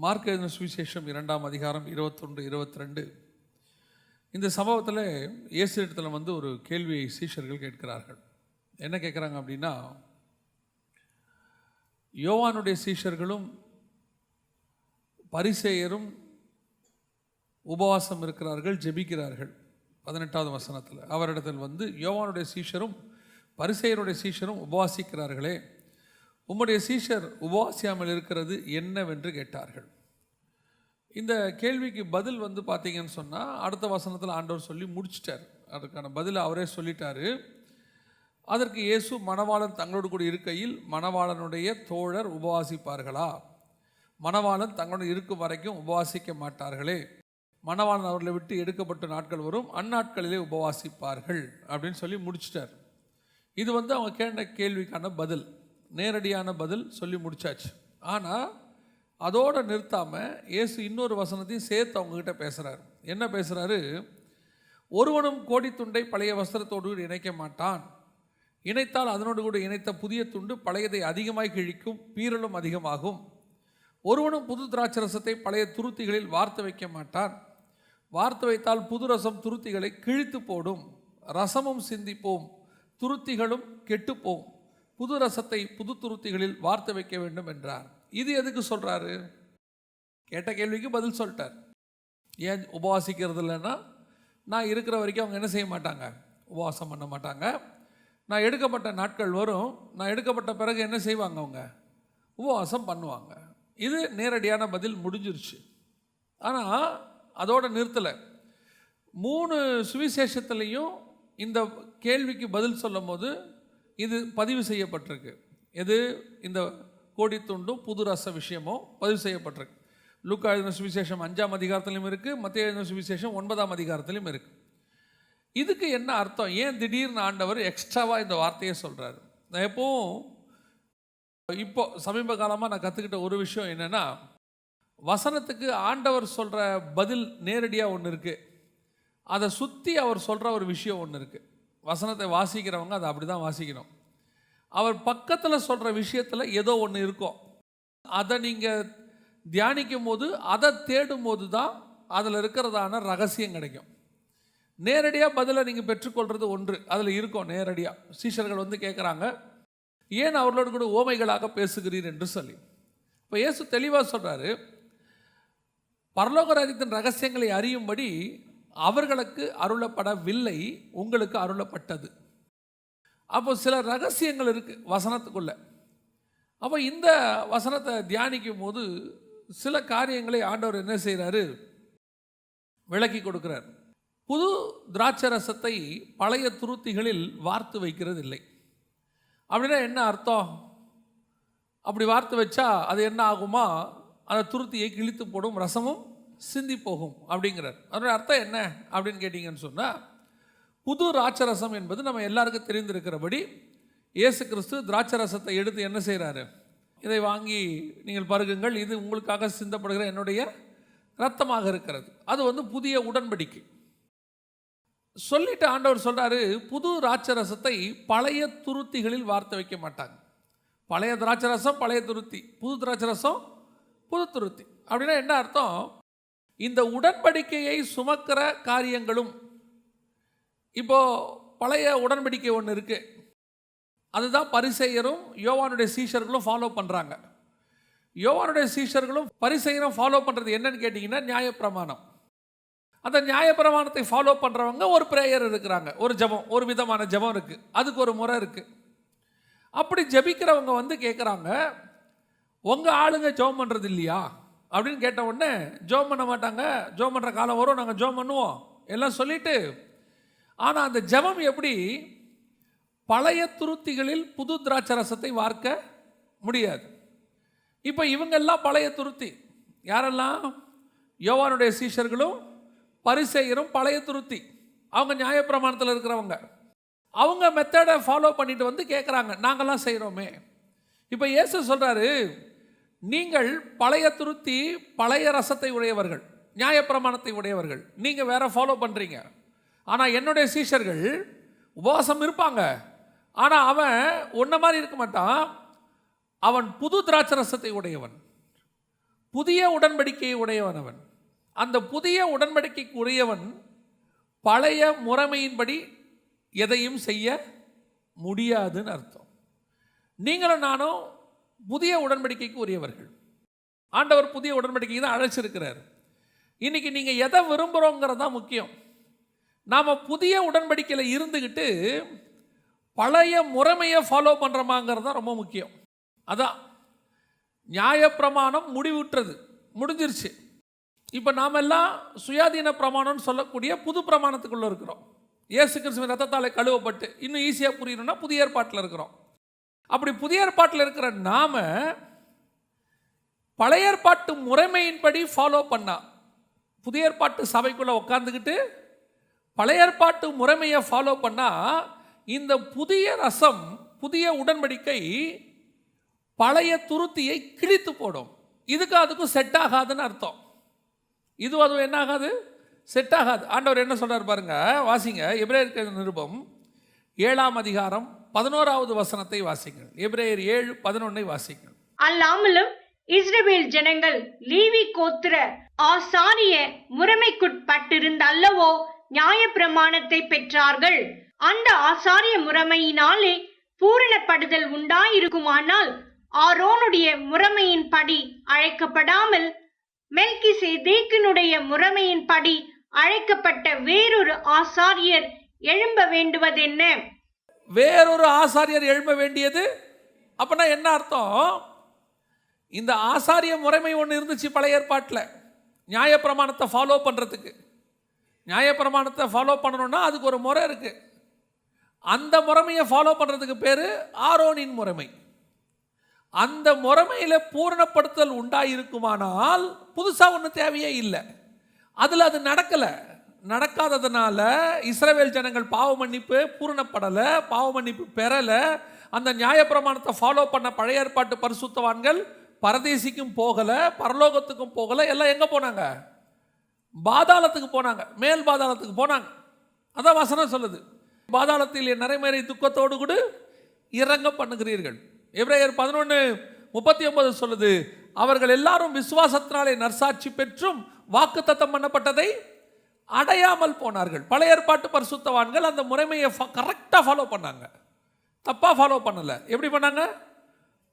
Mark எழுதின சுவிசேஷம் 2ஆம் அதிகாரம் 21, 22. இந்த சம்பவத்தில் இயேசு இடத்துல ஒரு கேள்வியை சீஷர்கள் கேட்கிறார்கள். என்ன கேட்குறாங்க அப்படின்னா, யோவானுடைய சீஷர்களும் பரிசேயரும் உபவாசம் இருக்கிறார்கள், ஜெபிக்கிறார்கள். 18வது வசனத்தில் அவரிடத்தில் யோவானுடைய சீஷரும் பரிசேயருடைய சீஷரும் உபவாசிக்கிறார்களே, உம்முடைய சீஷர் உபவாசியாமல் இருக்கிறது என்னவென்று கேட்டார்கள். இந்த கேள்விக்கு பதில் பார்த்தீங்கன்னு சொன்னால் அடுத்த வசனத்தில் ஆண்டவர் சொல்லி முடிச்சிட்டார். அதுக்கான பதில் அவரே சொல்லிட்டார். அதற்கு இயேசு, மணவாளன் தங்களோடு கூட இருக்கையில் மணவாளனுடைய தோழர் உபவாசிப்பார்களா? மணவாளன் தங்களோடு இருக்கும் வரைக்கும் உபவாசிக்க மாட்டார்களே. மணவாளன் அவர்களை விட்டு எடுக்கப்பட்ட நாட்கள் வரும், அந்நாட்களிலே உபவாசிப்பார்கள் அப்படின்னு சொல்லி முடிச்சிட்டார். இது அவங்க கேட்ட கேள்விக்கான பதில், நேரடியான பதில் சொல்லி முடிச்சாச்சு. ஆனால் அதோடு நிறுத்தாமல் இயேசு இன்னொரு வசனத்தையும் சேர்த்து அவங்ககிட்ட பேசுகிறார். என்ன பேசுகிறாரு? ஒருவனும் கோடித்துண்டை பழைய வஸ்திரத்தோடு இணைக்க மாட்டான், இணைத்தால் அதனோடு கூட இணைத்த புதிய துண்டு பழையதை அதிகமாய் கிழிக்கும், பீறலும் அதிகமாகும். ஒருவனும் புது திராட்சரசத்தை பழைய துருத்திகளில் வார்த்து வைக்க மாட்டான், வார்த்து வைத்தால் புது ரசம் துருத்திகளை கிழித்து போடும், ரசமும் சிந்திப்போம், துருத்திகளும் கெட்டுப்போம். புது ரசத்தை புது துருத்திகளில் வார்த்து வைக்க வேண்டும் என்றார். இது எதுக்கு சொல்கிறாரு? கேட்ட கேள்விக்கு பதில் சொல்லிட்டார். ஏன் உபவாசிக்கிறது இல்லைன்னா, நான் இருக்கிற வரைக்கும் அவங்க என்ன செய்ய மாட்டாங்க, உபவாசம் பண்ண மாட்டாங்க. நான் எடுக்கப்பட்ட நாட்கள் வரும், நான் எடுக்கப்பட்ட பிறகு என்ன செய்வாங்க, அவங்க உபவாசம் பண்ணுவாங்க. இது நேரடியான பதில், முடிஞ்சிருச்சு. ஆனால் அதோட நிறுத்தலை. 3 சுவிசேஷத்துலேயும் இந்த கேள்விக்கு பதில் சொல்லும் போது இது பதிவு செய்யப்பட்டிருக்கு. எது? இந்த கோடித்துண்டும் புது ரச விஷயமும் பதிவு செய்யப்பட்டிருக்கு. லூக்கா எழுதின சுவிசேஷம் 5ஆம் அதிகாரத்திலையும் இருக்குது, மத்தேயு எழுதின சுவிசேஷம் 9ஆம் அதிகாரத்திலையும் இருக்குது. இதுக்கு என்ன அர்த்தம்? ஏன் திடீர்னு ஆண்டவர் எக்ஸ்ட்ராவாக இந்த வார்த்தையை சொல்கிறாரு? நான் இப்போ சமீப காலமாக நான் கற்றுக்கிட்ட ஒரு விஷயம் என்னென்னா, வசனத்துக்கு ஆண்டவர் சொல்கிற பதில் நேரடியாக ஒன்று இருக்குது, அதை சுற்றி அவர் சொல்கிற ஒரு விஷயம் ஒன்று இருக்குது. வசனத்தை வாசிக்கிறவங்க அதை அப்படி தான் வாசிக்கணும். அவர் பக்கத்தில் சொல்கிற விஷயத்தில் ஏதோ ஒன்று இருக்கும். அதை நீங்கள் தியானிக்கும் போது, அதை தேடும் போது தான் அதில் இருக்கிறதான ரகசியம் கிடைக்கும். நேரடியாக பதிலை நீங்கள் பெற்றுக்கொள்வது ஒன்று, அதில் இருக்கும் நேரடியாக. சீஷர்கள் கேட்குறாங்க, ஏன் அவர்களோடு கூட ஓமைகளாக பேசுகிறீர் என்று சொல்லி. இப்போ இயேசு தெளிவாக சொல்கிறாரு, பரலோக ராஜ்யத்தின் ரகசியங்களை அறியும்படி அவர்களுக்கு அருளப்படவில்லை, உங்களுக்கு அருளப்பட்டது. அப்போ சில ரகசியங்கள் இருக்குது வசனத்துக்குள்ள. அப்போ இந்த வசனத்தை தியானிக்கும் போது சில காரியங்களை ஆண்டவர் என்ன செய்கிறாரு, விளக்கி கொடுக்கிறார். புது திராட்சரசத்தை பழைய துருத்திகளில் வார்த்து வைக்கிறது இல்லை. அப்படின்னா என்ன அர்த்தம்? அப்படி வார்த்து வச்சா அது என்ன ஆகுமா, அந்த துருத்தியை கிழித்து போடும், ரசமும் சிந்தி போகும் அப்படிங்கிறார். அதனுடைய அர்த்தம் என்ன அப்படின்னு கேட்டிங்கன்னு சொன்னால், புது திராட்சரசம் என்பது நம்ம எல்லாருக்கும் தெரிந்திருக்கிறபடி இயேசு கிறிஸ்து திராட்சரசத்தை எடுத்து என்ன செய்கிறாரு, இதை வாங்கி நீங்கள் பருகுங்கள், இது உங்களுக்காக சிந்தப்படுகிற என்னுடைய இரத்தமாக இருக்கிறது. அது புதிய உடன்படிக்கை சொல்லிட்டு ஆண்டவர் சொல்கிறாரு, புது திராட்சரசத்தை பழைய துருத்திகளில் வார்த்து வைக்க மாட்டாங்க. பழைய திராட்சரசம் பழைய துருத்தி, புது திராட்சரசம் புது துருத்தி. அப்படின்னா என்ன அர்த்தம்? இந்த உடன்படிக்கையை சுமக்கிற காரியங்களும், இப்போ பழைய உடன்படிக்கை ஒன்று இருக்குது, அதுதான் பரிசேயரும் யோவானுடைய சீஷர்களும் ஃபாலோ பண்ணுறாங்க. யோவானுடைய சீஷர்களும் பரிசேயரும் ஃபாலோ பண்ணுறது என்னன்னு கேட்டிங்கன்னா, நியாயப்பிரமாணம். அந்த நியாயப்பிரமாணத்தை ஃபாலோ பண்ணுறவங்க ஒரு பிரேயர் இருக்கிறாங்க, ஒரு ஜபம், ஒரு விதமான ஜபம் இருக்குது, அதுக்கு ஒரு முறை இருக்குது. அப்படி ஜபிக்கிறவங்க கேட்குறாங்க, உங்கள் ஆளுங்க ஜெபம் பண்ணுறது இல்லையா அப்படின்னு கேட்ட உடனே, ஜெபம் பண்ண மாட்டாங்க, ஜெபம் பண்ணுற காலம் வரும், நாங்கள் ஜெபம் பண்ணுவோம் எல்லாம் சொல்லிட்டு. ஆனால் அந்த ஜெபம் எப்படி? பழைய துருத்திகளில் புது திராட்சரசத்தை வார்க்க முடியாது. இப்போ இவங்கெல்லாம் பழைய துருத்தி. யாரெல்லாம்? யோவானுடைய சீஷர்களும் பரிசேயரும் பழைய துருத்தி. அவங்க நியாயப்பிரமாணத்தில் இருக்கிறவங்க. அவங்க மெத்தடை ஃபாலோ பண்ணிட்டு கேட்குறாங்க, நாங்கள்லாம் செய்கிறோமே. இப்போ இயேசு சொல்கிறாரு, நீங்கள் பழைய துருத்தி பழைய ரசத்தை உடையவர்கள், நியாயப்பிரமாணத்தை உடையவர்கள், நீங்கள் வேற ஃபாலோ பண்ணுறீங்க. ஆனால் என்னுடைய சீஷர்கள் உபவாசம் இருப்பாங்க, ஆனால் அவன் ஒன்றை மாதிரி இருக்க மாட்டான், அவன் புது திராட்சரசத்தை உடையவன். புதிய உடன்படிக்கையை உடையவன் அவன். அந்த புதிய உடன்படிக்கைக்கு உரியவன் பழைய முறைமையின்படி எதையும் செய்ய முடியாதுன்னு அர்த்தம். நீங்களும் நானும் புதிய உடன்படிக்கைக்கு உரியவர்கள். ஆண்டவர் புதிய உடன்படிக்கைக்கு தான் அழைச்சிருக்கிறார். இன்னைக்கு நீங்கள் எதை விரும்புகிறோங்கிறது தான் முக்கியம். நாம் புதிய உடன்படிக்கையில் இருந்துக்கிட்டு பழைய முறைமையை ஃபாலோ பண்ணுறோமாங்கிறது தான் ரொம்ப முக்கியம். அதான் நியாயப்பிரமாணம் முடிவுற்றது, முடிஞ்சிருச்சு. இப்போ நாம் எல்லாம் சுயாதீன பிரமாணம்னு சொல்லக்கூடிய புது பிரமாணத்துக்குள்ளே இருக்கிறோம். இயேசு கிறிஸ்துவின் ரத்தத்தாலே கழுவப்பட்டு இன்னும் ஈஸியாக புரியணும்னா புதிய ஏற்பாட்டில் இருக்கிறோம். அப்படி புதிய ஏற்பாட்டில் இருக்கிற நாம பழைய ஏற்பாட்டு முறைமையின்படி ஃபாலோ பண்ணா, புதிய ஏற்பாட்டு சபைக்குள்ளே உட்காந்துக்கிட்டு பழைய ஏற்பாட்டு முறைமையை ஃபாலோ பண்ணால் இந்த புதிய ரசம், புதிய உடன்படிக்கை பழைய துருத்தியை கிழித்து போடும். இதுக்கு அதுக்கும் செட் ஆகாதுன்னு அர்த்தம். அதுவும் என்ன ஆகாது? செட் ஆகாது. ஆண்டவர் என்ன சொல்றார் பாருங்க, வாசிங்க. எபிரேயர் நிருபம் 7ஆம் அதிகாரம் 11வது வசனத்தை வாசிங்கள். எபிரேயர் 7:11 வாசிங்கள். அல்லாமலும் இஸ்ரவேல் ஜனங்கள் லேவி கோத்திர ஆசாரிய முறைமைக்குட்பட்டிருந்த அல்லவோ நியாயப்பிரமாணத்தை பெற்றார்கள். அந்த ஆசாரிய முறைமையினாலே பூரணப்படுதல் உண்டாயிருக்குமானால் ஆரோனுடைய முறைமையின்படி அழைக்கப்படாமல் மெல்கிசேதேக்கினுடைய முறைமையின்படி அழைக்கப்பட்ட வேறொரு ஆசாரியர் எழும்ப வேண்டுவதென்ன? வேறொரு ஆசாரியர் எழும்ப வேண்டியது அப்படின்னா என்ன அர்த்தம்? இந்த ஆசாரிய முறைமை ஒன்று இருந்துச்சு பழைய ஏற்பாட்டில், நியாயப்பிரமாணத்தை ஃபாலோ பண்ணுறதுக்கு. நியாயப்பிரமாணத்தை ஃபாலோ பண்ணணும்னா அதுக்கு ஒரு முறை இருக்குது. அந்த முறைமையை ஃபாலோ பண்ணுறதுக்கு பேர் ஆரோனின் முறைமை. அந்த முறைமையில் பூரணப்படுத்தல் உண்டாயிருக்குமானால் புதுசாக ஒன்றும் தேவையே இல்லை. அதில் அது நடக்கலை. நடக்காததுனால இஸ்ரவேல் ஜனங்கள் பாவ மன்னிப்பு பூரணப்படலை, பாவ மன்னிப்பு பெறலை. அந்த நியாயப்பிரமாணத்தை ஃபாலோ பண்ண பழைய ஏற்பாட்டு பரிசுத்தவான்கள் பரதேசிக்கும் போகலை, பரலோகத்துக்கும் போகலை. எல்லாம் எங்கே போனாங்க? பாதாளத்துக்கு போனாங்க, மேல் பாதாளத்துக்கு போனாங்க. அதான் வசனம் சொல்லுது, பாதாளத்தில் நரைமறை துக்கத்தோடு கூட இறங்க பண்ணுகிறீர்கள். எபிரேயர் 11:39 சொல்லுது, அவர்கள் எல்லாரும் விசுவாசத்தினாலே நற்சாட்சி பெற்றும் வாக்குத்தத்தம் பண்ணப்பட்டதை அடையாமல் போனார்கள். பழைய ஏற்பாட்டு பரிசுத்தவான்கள் அந்த முறைமையை கரெக்டாக ஃபாலோ பண்ணாங்க, தப்பாக ஃபாலோ பண்ணலை. எப்படி பண்ணாங்க?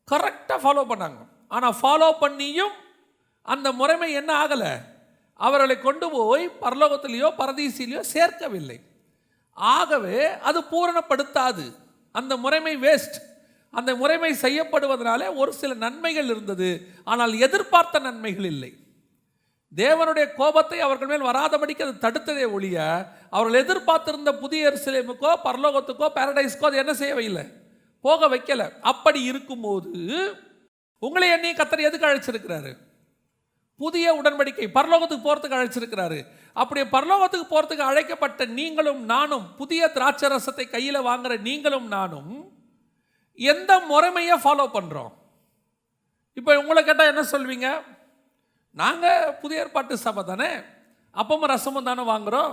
கரெக்டாக ஃபாலோ பண்ணாங்க. ஆனால் ஃபாலோ பண்ணியும் அந்த முறைமை என்ன ஆகலை? அவர்களை கொண்டு போய் பரலோகத்திலேயோ பரதீசிலேயோ சேர்க்கவில்லை. ஆகவே அது பூரணப்படுத்தாது. அந்த முறைமை வேஸ்ட். அந்த முறைமை செய்யப்படுவதனாலே ஒரு சில நன்மைகள் இருந்தது, ஆனால் எதிர்பார்த்த நன்மைகள் இல்லை. தேவனுடைய கோபத்தை அவர்கள் மேல் வராதபடிக்கு அது தடுத்ததே ஒழிய அவர்கள் எதிர்பார்த்திருந்த புதிய எருசலேமுக்கோ பரலோகத்துக்கோ பாரடைஸ்க்கோ அது என்ன செய்யவில்லை, போக வைக்கல. அப்படி இருக்கும்போது உங்களை என்னையும் கர்த்தர் எதுக்கு அழைச்சிருக்கிறாரு? புதிய உடன்படிக்கை பரலோகத்துக்கு போகிறதுக்கு அழைச்சிருக்கிறாரு. அப்படி பரலோகத்துக்கு போகிறதுக்கு அழைக்கப்பட்ட நீங்களும் நானும், புதிய திராட்சை ரசத்தை கையில் வாங்குற நீங்களும் நானும் எந்த முறைமையை ஃபாலோ பண்ணுறோம்? இப்போ உங்களை கேட்டால் என்ன சொல்வீங்க? நாங்கள் புதிய ஏற்பாட்டு சபை தானே, அப்பமும் ரசமும் தானே வாங்குகிறோம்.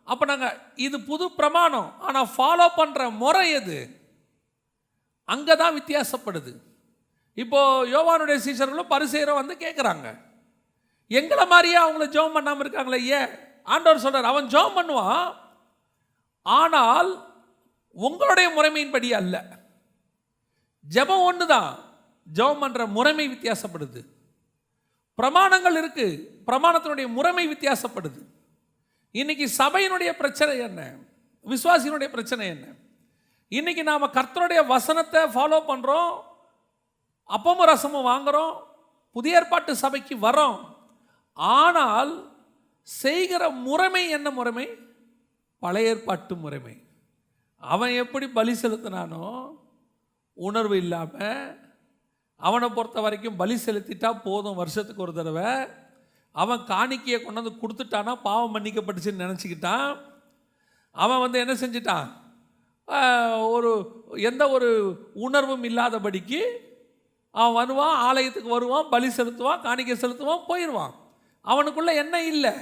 அப்போ நாங்கள் இது புது பிரமாணம், ஆனால் ஃபாலோ பண்ணுற முறை எது? அங்கே தான் வித்தியாசப்படுது. இப்போது யோவானுடைய சீஷர்களும் பரிசேயரும் வந்து கேட்குறாங்க, எங்களை மாதிரியே அவங்கள ஜெபம் பண்ணாமல் இருக்காங்களே ஏன்? ஆண்டவர் சொல்கிறார், அவன் ஜெபம் பண்ணுவான், ஆனால் உங்களுடைய முறைமையின்படி அல்ல. ஜெபம் ஒன்று தான், ஜெபம் பண்ணுற முறைமை வித்தியாசப்படுது. பிரமாணங்கள் இருக்கு, பிரமாணத்தினுடைய முறைமை வித்தியாசப்படுது. இன்னைக்கு சபையினுடைய பிரச்சனை என்ன? விசுவாசியினுடைய பிரச்சனை என்ன? இன்னைக்கு நாம் கர்த்தருடைய வசனத்தை ஃபாலோ பண்ணுறோம், அப்பமும் ரசமும் வாங்குகிறோம், புதிய ஏற்பாட்டு சபைக்கு வரோம், ஆனால் செய்கிற முறைமை என்ன முறைமை? பழைய ஏற்பாட்டு முறைமை. அவன் எப்படி பலி செலுத்தினானோ உணர்வு இல்லாமல், அவனை பொறுத்த வரைக்கும் பலி செலுத்திட்டா போதும், வருஷத்துக்கு ஒரு தடவை அவன் காணிக்கையை கொண்டு வந்து கொடுத்துட்டானா பாவம் மன்னிக்கப்பட்டுச்சுன்னு நினச்சிக்கிட்டான். அவன் வந்து என்ன செஞ்சிட்டான்? எந்த ஒரு உணர்வும் இல்லாதபடிக்கு அவன் வருவான், ஆலயத்துக்கு வருவான், பலி செலுத்துவான், காணிக்கை செலுத்துவான், போயிடுவான். அவனுக்குள்ள என்ன இல்லை?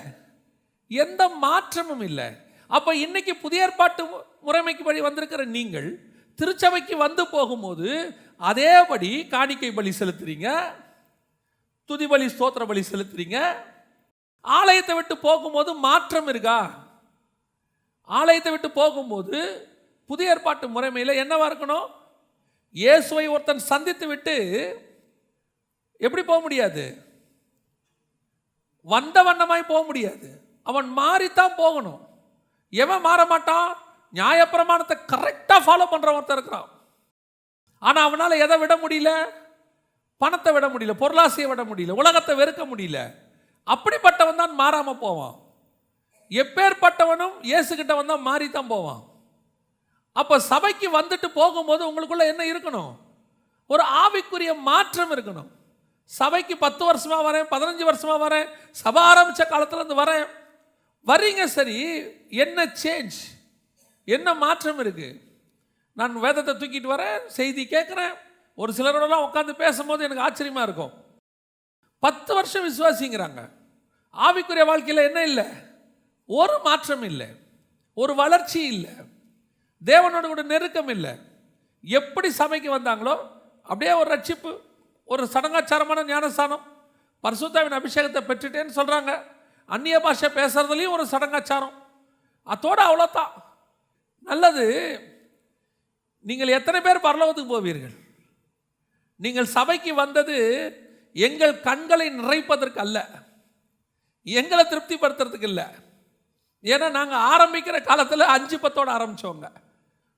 எந்த மாற்றமும் இல்லை. அப்போ இன்னைக்கு புதிய ஏற்பாட்டு முறைமைக்கு படி வந்திருக்கிற நீங்கள் திருச்சபைக்கு வந்து போகும்போது அதேபடி காணிக்கை பலி செலுத்துறீங்க, துதி பலி ஸ்தோத்திர பலி செலுத்துறீங்க. ஆலயத்தை விட்டு போகும்போது மாற்றம் இருக்கா? ஆலயத்தை விட்டு போகும்போது புதிய ஏற்பாட்டு முறைமையில் என்னவா இருக்கணும்? இயேசுவை ஒருத்தன் சந்தித்து விட்டு எப்படி போக முடியாது? வந்த வண்ணமாய் போக முடியாது. அவன் மாறித்தான் போகணும். எவன் மாற மாட்டான்? நியாயப்பிரமாணத்தை கரெக்டாக ஃபாலோ பண்ணுற ஒருத்தர் இருக்கிறான். ஆனால் அவனால் எதை விட முடியல? பணத்தை விட முடியல, பொருளாசையை விட முடியல, உலகத்தை வெறுக்க முடியல. அப்படிப்பட்டவன் தான் மாறாமல் போவான். எப்பேற்பட்டவனும் இயேசுகிட்ட வந்தால் மாறித்தான் போவான். அப்போ சபைக்கு வந்துட்டு போகும்போது உங்களுக்குள்ள என்ன இருக்கணும்? ஒரு ஆவிக்குரிய மாற்றம் இருக்கணும். சபைக்கு 10 வருஷமா வரேன், 15 வருஷமா வரேன், சபை ஆரம்பித்த காலத்துலேருந்து வரேன், வரீங்க சரி, என்ன சேஞ்ச், என்ன மாற்றம் இருக்கு? நான் வேதத்தை தூக்கிட்டு வரேன், செய்தி கேட்குறேன், ஒரு சிலரோடலாம் உட்காந்து பேசும்போது எனக்கு ஆச்சரியமாக இருக்கும். 10 வருஷம் விசுவாசிங்கிறாங்க, ஆவிக்குரிய வாழ்க்கையில் என்ன இல்லை? ஒரு மாற்றம் இல்லை, ஒரு வளர்ச்சி இல்லை, தேவனோட கூட நெருக்கம் இல்லை. எப்படி சபைக்கு வந்தாங்களோ அப்படியே ஒரு ரட்சிப்பு, ஒரு சடங்காச்சாரமான ஞானஸ்தானம், பரிசுத்தாவின் அபிஷேகத்தை பெற்றுட்டேன்னு சொல்கிறாங்க. அந்நிய பாஷை பேசுறதுலையும் ஒரு சடங்காச்சாரம், அதோட அவ்வளோதான். நல்லது. நீங்கள் எத்தனை பேர் பரலோகத்துக்கு போவீர்கள்? நீங்கள் சபைக்கு வந்தது எங்கள் கண்களை நிறைப்பதற்கு அல்ல, எங்களை திருப்திப்படுத்துறதுக்கு இல்லை. ஏன்னா நாங்கள் ஆரம்பிக்கிற காலத்தில் 5-10 ஆரம்பித்தவங்க,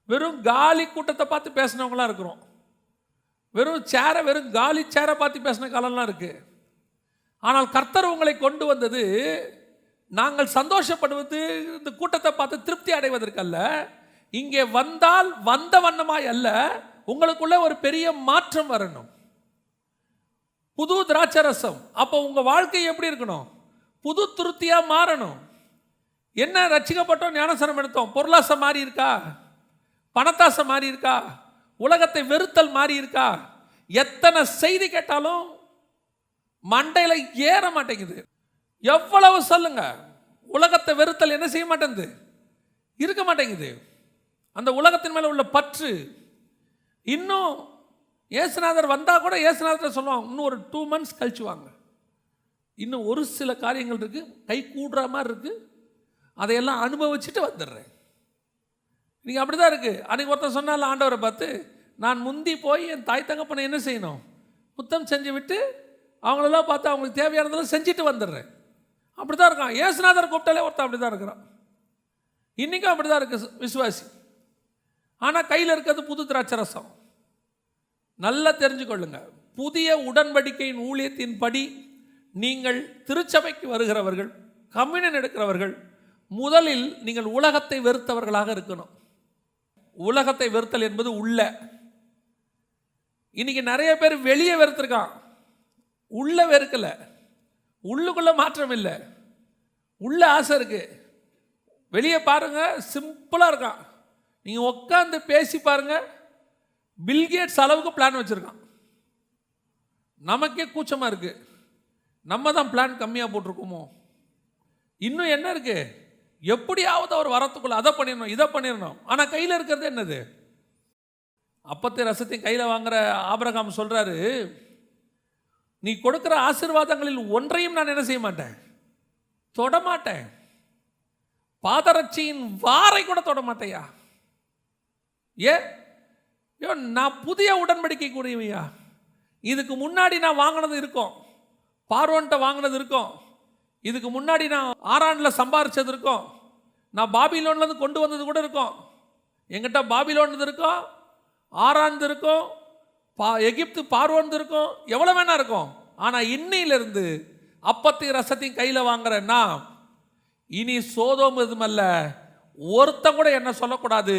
வெறும் காலி கூட்டத்தை பார்த்து பேசினவங்களாம் இருக்கிறோம். வெறும் சேரை, வெறும் காலி சேரை பார்த்து பேசின காலம்லாம் இருக்குது. ஆனால் கர்த்தர் உங்களை கொண்டு வந்தது நாங்கள் சந்தோஷப்படுவது இந்த கூட்டத்தை பார்த்து திருப்தி அடைவதற்கல்ல. இங்கே வந்தால் வந்த வண்ணமாய் அல்ல, உங்களுக்குள்ள ஒரு பெரிய மாற்றம் வரணும், புது திராட்சரசம். அப்போ உங்கள் வாழ்க்கை எப்படி இருக்கணும்? புது திருப்தியாக மாறணும். என்ன ரட்சிக்கப்பட்டோம், ஞானஸ்நானம் எடுத்தோம், பொருளாசை மாறி இருக்கா? பணத்தாசை மாறி இருக்கா? உலகத்தை வெறுத்தல் மாறி இருக்கா? எத்தனை செய்தி கேட்டாலும் மண்டையில் ஏற மாட்டேங்குது. எவ்வளவு சொல்லுங்க, உலகத்தை வெறுத்தல் என்ன செய்ய மாட்டேங்குது? இருக்க மாட்டேங்குது. அந்த உலகத்தின் மேலே உள்ள பற்று. இன்னும் இயேசுநாதர் வந்தால் கூட இயேசுநாதர் சொல்லுவாங்க, இன்னும் ஒரு 2 months கழிச்சு வாங்க, இன்னும் ஒரு சில காரியங்கள் இருக்குது, கை கூடுற மாதிரி இருக்குது, அதையெல்லாம் அனுபவிச்சுட்டு வந்துடுறேன். நீங்கள் அப்படி தான் இருக்குது. அன்றைக்கி ஒருத்தர் சொன்னால ஆண்டவரை பார்த்து, நான் முந்தி போய் என் தாய் தகப்பனை என்ன செய்யணும்? புத்தம் செஞ்சு விட்டு அவங்களெல்லாம் பார்த்து அவங்களுக்கு தேவையானதெல்லாம் செஞ்சுட்டு வந்துடுறேன். அப்படி தான் இருக்கான். இயேசுநாதர் கூப்பிட்டாலே ஒருத்தன் அப்படி தான் இருக்கிறான். இன்றைக்கும் அப்படி தான் இருக்குது விசுவாசி. ஆனால் கையில் இருக்கிறது புது திராட்சரசம். நல்லா தெரிஞ்சுக்கொள்ளுங்க, புதிய உடன்படிக்கையின் ஊழியத்தின்படி நீங்கள் திருச்சபைக்கு வருகிறவர்கள், கம்யூனியன் எடுக்கிறவர்கள், முதலில் நீங்கள் உலகத்தை வெறுத்தவர்களாக இருக்கணும். உலகத்தை வெறுத்தல் என்பது உள்ள. இன்னைக்கு நிறைய பேர் வெளியே வெறுத்திருக்கான், உள்ள வெறுக்கல. உள்ளுக்குள்ள மாற்றம் இல்லை, உள்ள ஆசை இருக்கு. வெளியே பாருங்க, சிம்பிளா இருக்கான். நீங்க உட்காந்து பேசி பாருங்க, பில்கேட்ஸ் அளவுக்கு பிளான் வச்சிருக்கான். நமக்கே கூச்சமா இருக்கு, நம்ம தான் பிளான் கம்மியாக போட்டிருக்கோமோ. இன்னும் என்ன இருக்கு? எப்படியாவது அவர் வரத்துக்குள்ள அதை பண்ணிடணும், இதை பண்ணிடணும். ஆனால் கையில் இருக்கிறது என்னது? அப்பத்தை ரசத்தையும் கையில் வாங்குற ஆபிரகாம் சொல்றாரு, நீ கொடுக்கிற ஆசீர்வாதங்களில் ஒன்றையும் நான் என்ன செய்ய மாட்டேன், தொடமாட்டேன். பாதரட்சியின் வாரை கூட தொடமாட்டையா? ஏன் நான் புதிய உடன்படிக்கை கூடியவையா? இதுக்கு முன்னாடி நான் வாங்கினது இருக்கும், பார்வோன்ட்ட வாங்கினது இருக்கும், இதுக்கு முன்னாடி நான் ஆரானில் சம்பாரிச்சது இருக்கும், நான் பாபிலோன்லேருந்து கொண்டு வந்தது கூட இருக்கும். எங்கிட்ட பாபிலோன் இருக்கும், ஆரான் இருக்கும், எகிப்து பார்வோன் இருக்கும், எவ்வளோ வேணா இருக்கும். ஆனால் இன்னையிலிருந்து அப்பத்தையும் ரசத்தையும் கையில் வாங்குறேன்னா, இனி சோதோம் எதுமல்ல, ஒருத்தன் கூட என்ன சொல்லக்கூடாது,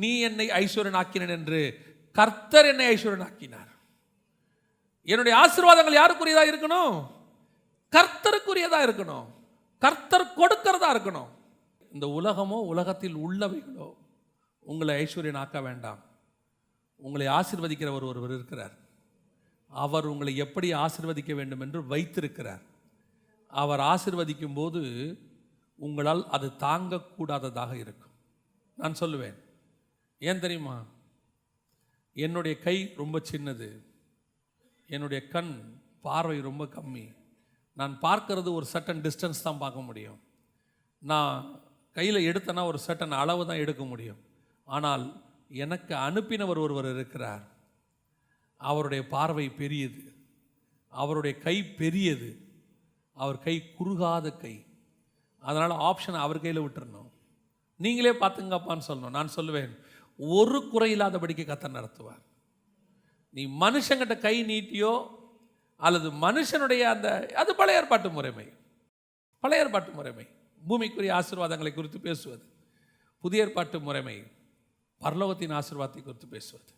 நீ என்னை ஐஸ்வர்யன் ஆக்கினேன் என்று. கர்த்தர் என்னை ஐஸ்வர்யன் ஆக்கினார். என்னுடைய ஆசீர்வாதங்கள் யாருக்குரியதா இருக்கணும்? கர்த்தருக்குரியதா இருக்கணும். கர்த்தர் கொடுக்கிறதா இருக்கணும். இந்த உலகமோ உலகத்தில் உள்ளவைகளோ உங்களை ஐஸ்வர்யன் ஆக்க வேண்டாம். உங்களை ஆசீர்வதிக்கிற ஒருவர் இருக்கிறார். அவர் உங்களை எப்படி ஆசீர்வதிக்க வேண்டும் என்று வைத்திருக்கிறார். அவர் ஆசீர்வதிக்கும் போது உங்களால் அது தாங்கக்கூடாததாக இருக்கும். நான் சொல்லுவேன், ஏன் தெரியுமா? என்னுடைய கை ரொம்ப சின்னது, என்னுடைய கண் பார்வை ரொம்ப கம்மி. நான் பார்க்கறது ஒரு சர்டன் டிஸ்டன்ஸ் தான் பார்க்க முடியும். நான் கையில் எடுத்தேன்னா ஒரு சர்டன் அளவு தான் எடுக்க முடியும். ஆனால் எனக்கு அனுப்பினவர் ஒருவர் இருக்கிறார். அவருடைய பார்வை பெரியது, அவருடைய கை பெரியது, அவர் கை குறுகாத கை. அதனால் ஆப்ஷனை அவர் கையில் விட்டுறணும். நீங்களே பார்த்துங்கப்பான்னு சொல்லணும். நான் சொல்லுவேன், ஒரு குறை இல்லாதபடிக்கு கர்த்தர் நடத்துவார். நீ மனுஷங்கிட்ட கை நீட்டியோ அல்லது மனுஷனுடைய அது பழைய ஏற்பாட்டு முறைமை. பழைய ஏற்பாட்டு முறைமை பூமிக்குரிய ஆசீர்வாதங்களை குறித்து பேசுவது. புதிய ஏற்பாட்டு முறைமை பரலோகத்தின் ஆசீர்வாதத்தை குறித்து பேசுவது.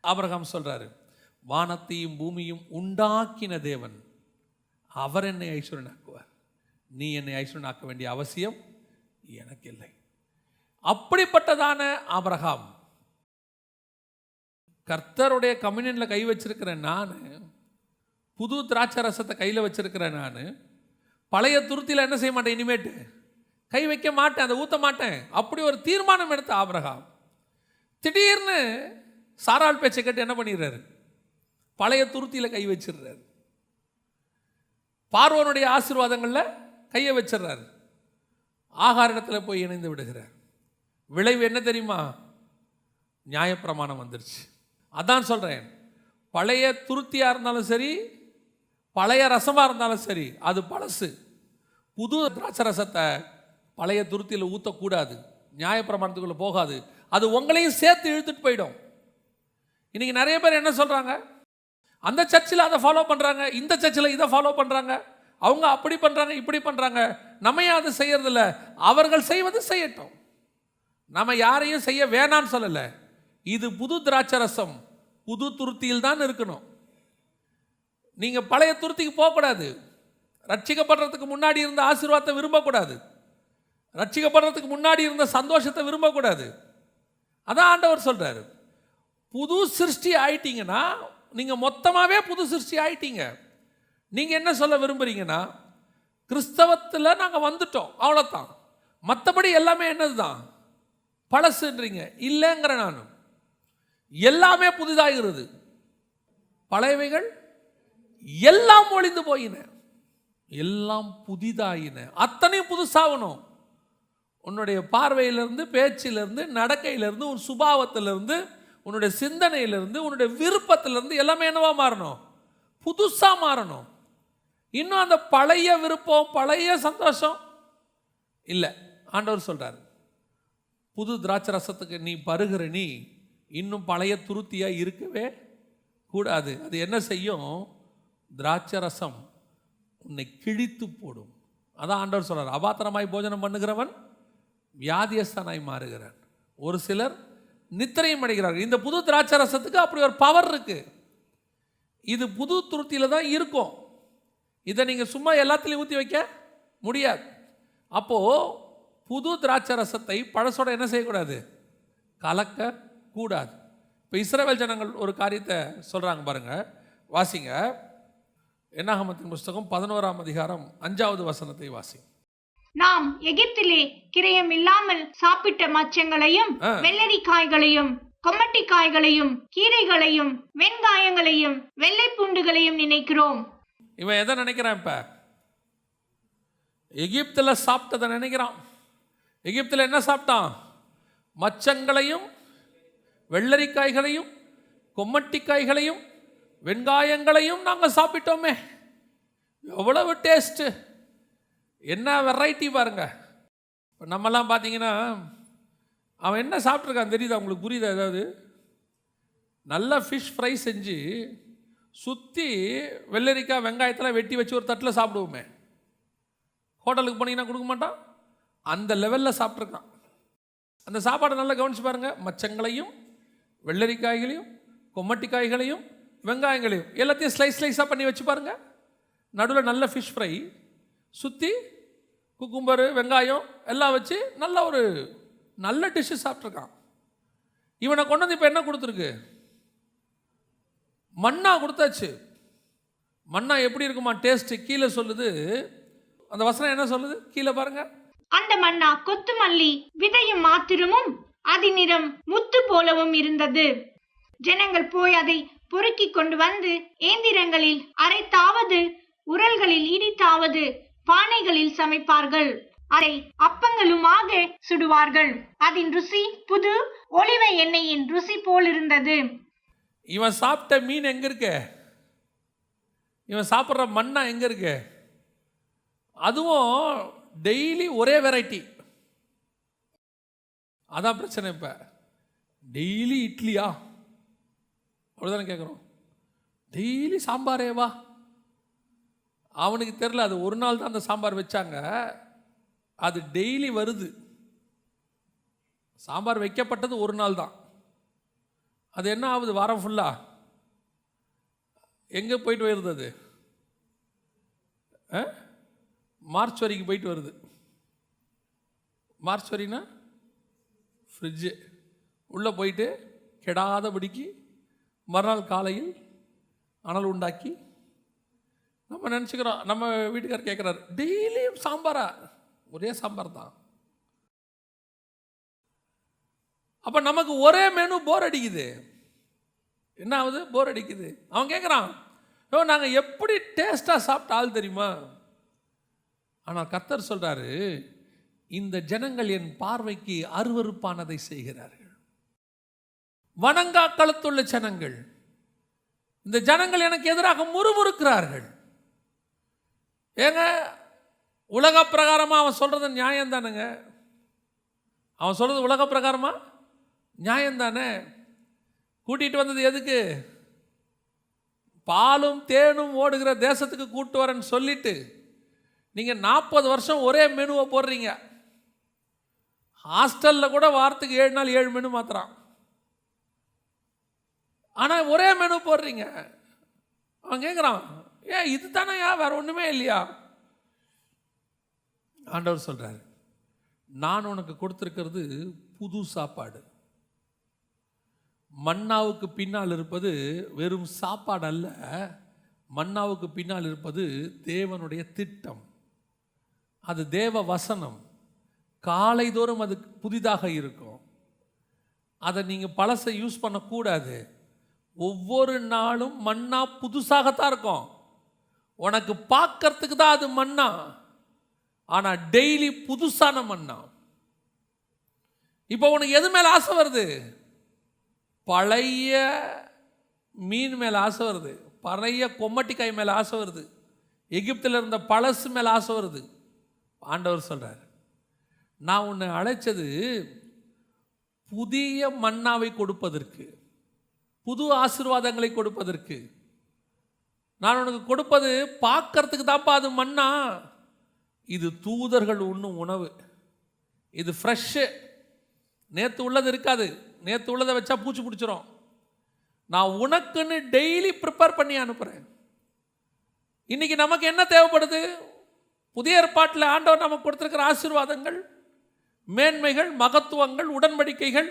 ஆபிரகாம் சொல்றாரு, வானத்தையும் பூமியும் உண்டாக்கின தேவன் அவர் என்னை ஐஸ்வர்யனாக்குவார், நீ என்னை ஐஸ்வர்யனாக்க வேண்டிய அவசியம் எனக்கு இல்லை. அப்படிப்பட்டதான ஆபிரகாம் கர்த்தருடைய கம்யூனியனில் கை வச்சிருக்கிறேன் நான், புது திராட்சை ரசத்தை கையில் வச்சிருக்கிறேன் நான், பழைய துருத்தியில் என்ன செய்ய மாட்டேன், இனிமேட்டு கை வைக்க மாட்டேன், அதை ஊற்ற மாட்டேன். அப்படி ஒரு தீர்மானம் எடுத்த ஆபிரகாம் திடீர்னு சாராள் பேச்சை கேட்டு என்ன பண்ணிடுறாரு, பழைய துருத்தியில் கை வச்சிடுறாரு. பார்வோனுடைய ஆசீர்வாதங்களில் கையை வச்சிடுறாரு. ஆகாரிடத்தில் போய் இணைந்து விடுகிறார். விளைவு என்ன தெரியுமா? நியாயப்பிரமாணம் வந்துருச்சு. அதான் சொல்கிறேன், பழைய துருத்தியாக இருந்தாலும் சரி, பழைய ரசமாக இருந்தாலும் சரி, அது பழசு. புது திராட்சை ரசத்தை பழைய துருத்தியில் ஊற்றக்கூடாது, நியாயப்பிரமாணத்துக்குள்ளே போகாது. அது உங்களையும் சேர்த்து இழுத்துட்டு போயிடும். இன்றைக்கி நிறைய பேர் என்ன சொல்கிறாங்க, அந்த சர்ச்சில் அதை ஃபாலோ பண்ணுறாங்க, இந்த சர்ச்சில் இதை ஃபாலோ பண்ணுறாங்க, அவங்க அப்படி பண்ணுறாங்க இப்படி பண்ணுறாங்க, நம்ம ஏன் அதை செய்யறதில்ல? அவர்கள் செய்வது செய்யட்டும், நம்ம யாரையும் செய்ய வேணான்னு சொல்லலை. இது புது திராட்சை ரசம், புது துருத்தியில் தான் இருக்கணும். நீங்கள் பழைய துருத்திக்கு போகக்கூடாது. ரட்சிக்கப்படுறதுக்கு முன்னாடி இருந்த ஆசீர்வாதத்தை விரும்பக்கூடாது, ரட்சிக்கப்படுறதுக்கு முன்னாடி இருந்த சந்தோஷத்தை விரும்பக்கூடாது. அதான் ஆண்டவர் சொல்கிறாரு, புது சிருஷ்டி ஆயிட்டீங்கன்னா நீங்கள் மொத்தமாகவே புது சிருஷ்டி ஆயிட்டீங்க. நீங்கள் என்ன சொல்ல விரும்புகிறீங்கன்னா, கிறிஸ்தவத்தில் நாங்கள் வந்துட்டோம் அவ்வளோதான், மற்றபடி எல்லாமே என்னது தான் பழசுன்றீங்க. இல்லைங்கிற நான், எல்லாமே புதிதாகிறது, பழையவைகள் எல்லாம் ஒழிந்து போயின, எல்லாம் புதிதாயின. அத்தனையும் புதுசாகணும். உன்னுடைய பார்வையிலிருந்து, பேச்சிலிருந்து, நடக்கையிலிருந்து, உன் சுபாவத்திலிருந்து, உன்னுடைய சிந்தனையிலிருந்து, உன்னுடைய விருப்பத்திலிருந்து எல்லாமே என்னவா மாறணும்? புதுசாக மாறணும். இன்னும் அந்த பழைய விருப்பம், பழைய சந்தோஷம் இல்லை. ஆண்டவர் சொல்கிறார், புது திராட்சை ரசத்துக்கு நீ பருகிற நீ இன்னும் பழைய துருத்தியாக இருக்கவே கூடாது. அது என்ன செய்யும்? திராட்சை ரசம் உன்னை கிழித்து போடும். அதான் ஆண்டவர் சொல்கிறார், அபாத்திரமாய் போஜனம் பண்ணுகிறவன் வியாதியஸ்தனாய் மாறுகிறான், ஒரு சிலர் நித்திரையும் அடைகிறார்கள். இந்த புது திராட்சை ரசத்துக்கு அப்படி ஒரு பவர் இருக்கு. இது புது துருத்தியில் தான் இருக்கும். இதை நீங்கள் சும்மா எல்லாத்துலேயும் ஊற்றி வைக்க முடியாது. அப்போது புது திராட்சை ரசத்தை பழசோட என்ன செய்யக்கூடாது? கலக்கக்கூடாது. இப்போ இஸ்ரவேல் ஜனங்கள் ஒரு காரியத்தை சொல்கிறாங்க பாருங்க, வாசிங்க. என்னாகமத்தின் புஸ்தகம் 11ஆம் அதிகாரம் 5வது வசனத்தை வாசி. நாம் எகிப்திலே கிரயம் இல்லாமல் சாப்பிட்ட மச்சங்களையும் வெள்ளரிக்காய்களையும் கொம்மட்டிக்காய்களையும் கீரைகளையும் வெங்காயங்களையும் வெள்ளை பூண்டுகளையும் நினைக்கிறோம். இவன் எதை நினைக்கிறான்? இப்ப எகிப்தில் சாப்பிட்டதை நினைக்கிறான். எகிப்தில் என்ன சாப்பிட்டான்? மச்சங்களையும் வெள்ளரிக்காய்களையும் கொம்மட்டிக்காய்களையும் வெங்காயங்களையும் நாங்கள் சாப்பிட்டோமே, எவ்வளவு டேஸ்ட்டு, என்ன வெரைட்டி பாருங்க. நம்மலாம் பார்த்தீங்கன்னா, அவன் என்ன சாப்பிட்ருக்கான் தெரியுதா உங்களுக்கு? புரியுதா? ஏதாவது நல்ல ஃபிஷ் ஃப்ரை செஞ்சு சுற்றி வெள்ளரிக்காய் வெங்காயத்தெல்லாம் வெட்டி வச்சு ஒரு தட்டில் சாப்பிடுவோமே, ஹோட்டலுக்கு போனீங்கன்னா கொடுக்க மாட்டான், அந்த லெவலில் சாப்பிட்ருக்கான். அந்த சாப்பாடை நல்லா கவனிச்சு பாருங்கள். மச்சங்களையும் வெள்ளரிக்காய்களையும் கொம்மட்டிக்காய்களையும் வெங்காயங்களையும் எல்லாத்தையும் ஸ்லைஸாக பண்ணி வச்சு பாருங்கள். நடுவில் நல்ல ஃபிஷ் ஃப்ரை, சுற்றி குக்கும்பரு வெங்காயம் எல்லாம் வச்சு நல்ல ஒரு நல்ல டிஷ்ஷு சாப்பிட்ருக்கான். இவனை கொண்டு வந்து இப்போ என்ன கொடுத்துருக்கு? மன்னா கொடுத்தாச்சு. மன்னா எப்படி இருக்குமா டேஸ்ட்டு? கீழே சொல்லுது, அந்த வசனம் என்ன சொல்லுது கீழே பாருங்க. அந்த மன்னா கொத்துமல்லி விதையும் மாத்திரமும் அதிநிறம் முத்து போலவும் இருந்தது. ஜனங்கள் போய் அதை பொறுக்கி கொண்டு வந்து ஏந்திரங்களில் அரைத்தாவது உரல்களில் இடித்தாவது பானைகளில் சமைப்பார்கள். அதை அப்பங்களுமாக சுடுவார்கள். அதன் ருசி புது ஒலிவ எண்ணெயின் ருசி போல் இருந்தது. இவன் சாப்பிட்ட மீன் எங்க இருக்கு? இவன் சாப்பிட்ற மண்ணா எங்க இருக்கு? அதுவும் டெய்லி ஒரே வெரைட்டி. அதான் பிரச்சனை. இப்ப டெய்லி இட்லியா அவ்வளோதானே கேட்குறோம். டெய்லி சாம்பாரேவா? அவனுக்கு தெரியல அது ஒரு நாள் தான் அந்த சாம்பார் வச்சாங்க, அது டெய்லி வருது. சாம்பார் வைக்கப்பட்டது ஒரு நாள் தான், அது என்ன ஆகுது வாரம் ஃபுல்லா? எங்கே போயிட்டு வருது அது? மார்ச் வரைக்கும் போயிட்டு வருது. மார்ச் வரைனா ஃப்ரிட்ஜு உள்ளே போயிட்டு கெடாதபடிக்கு மறுநாள் காலையில் அனல் உண்டாக்கி நம்ம நினச்சிக்கிறோம். நம்ம வீட்டுக்காரர் கேட்குறாரு, டெய்லியும் சாம்பாரா? ஒரே சாம்பார் தான். அப்போ நமக்கு ஒரே மெனு போர் அடிக்குது. என்ன ஆகுது? போர் அடிக்குது. அவன் கேட்குறான், ஓ நாங்கள் எப்படி டேஸ்ட்டாக சாப்பிட்ட ஆள் தெரியுமா? ஆனால் கர்த்தர் சொல்கிறாரு, இந்த ஜனங்கள் என் பார்வைக்கு அருவருப்பானதை செய்கிறார்கள். வணங்கா கழுத்துள்ள ஜனங்கள். இந்த ஜனங்கள் எனக்கு எதிராக முறுமுறுக்கிறார்கள். ஏங்க உலக பிரகாரமாக அவன் சொல்கிறது நியாயம் தானுங்க? அவன் சொல்கிறது உலக பிரகாரமாக நியாயம் தானே? கூட்டிகிட்டு வந்தது எதுக்கு? பாலும் தேனும் ஓடுகிற தேசத்துக்கு கூட்டு வரேன்னு சொல்லிட்டு நீங்கள் 40 வருஷம் ஒரே மெனுவை போடுறீங்க. ஹாஸ்டலில் கூட வாரத்துக்கு 7 நாள் 7 மெனு மாத்திரம். ஆனால் ஒரே மெனு போடுறீங்க. அவன் கேட்குறான், ஏன் இது தானேயா, வேற ஒன்றுமே இல்லையா? ஆண்டவர் சொல்கிறார், நான் உனக்கு கொடுத்துருக்கிறது புது சாப்பாடு. மன்னாவுக்கு பின்னால் இருப்பது வெறும் சாப்பாடு அல்ல, மன்னாவுக்கு பின்னால் இருப்பது தேவனுடைய திட்டம். அது தேவ வசனம். காலைதோறும் அது புதிதாக இருக்கும். அதை நீங்கள் பழசை யூஸ் பண்ணக்கூடாது. ஒவ்வொரு நாளும் மன்னா புதுசாகத்தான் இருக்கும். உனக்கு பார்க்கறதுக்கு தான் அது மன்னா, ஆனால் டெய்லி புதுசான மன்னா. இப்போ உனக்கு எது மேலே ஆசை வருது? பழைய மீன் மேலே ஆசை வருது, பழைய கொம்மட்டிக்காய் மேலே ஆசை வருது, எகிப்தில் இருந்த பழசு மேலே ஆசை வருது. ஆண்டவர் சொல்கிறார், நான் உன்னை அழைச்சது புதிய மன்னாவை கொடுப்பதற்கு, புது ஆசீர்வாதங்களை கொடுப்பதற்கு. நான் உனக்கு கொடுப்பது பார்க்கறதுக்கு தான்ப்பா அது மன்னா. இது தூதர்கள் உண்ணும் உணவு. இது ஃப்ரெஷ்ஷு. நேற்று உள்ளது இருக்காது. நேற்று உள்ளதை வச்சா பூச்சி பிடிச்சிரும். நான் உனக்குன்னு டெய்லி ப்ரிப்பேர் பண்ணி அனுப்புகிறேன். இன்றைக்கி நமக்கு என்ன தேவைப்படுது? புதிய ஏற்பாட்டில் ஆண்டவர் நமக்கு கொடுத்துருக்கிற ஆசீர்வாதங்கள், மேன்மைகள், மகத்துவங்கள், உடன்படிக்கைகள்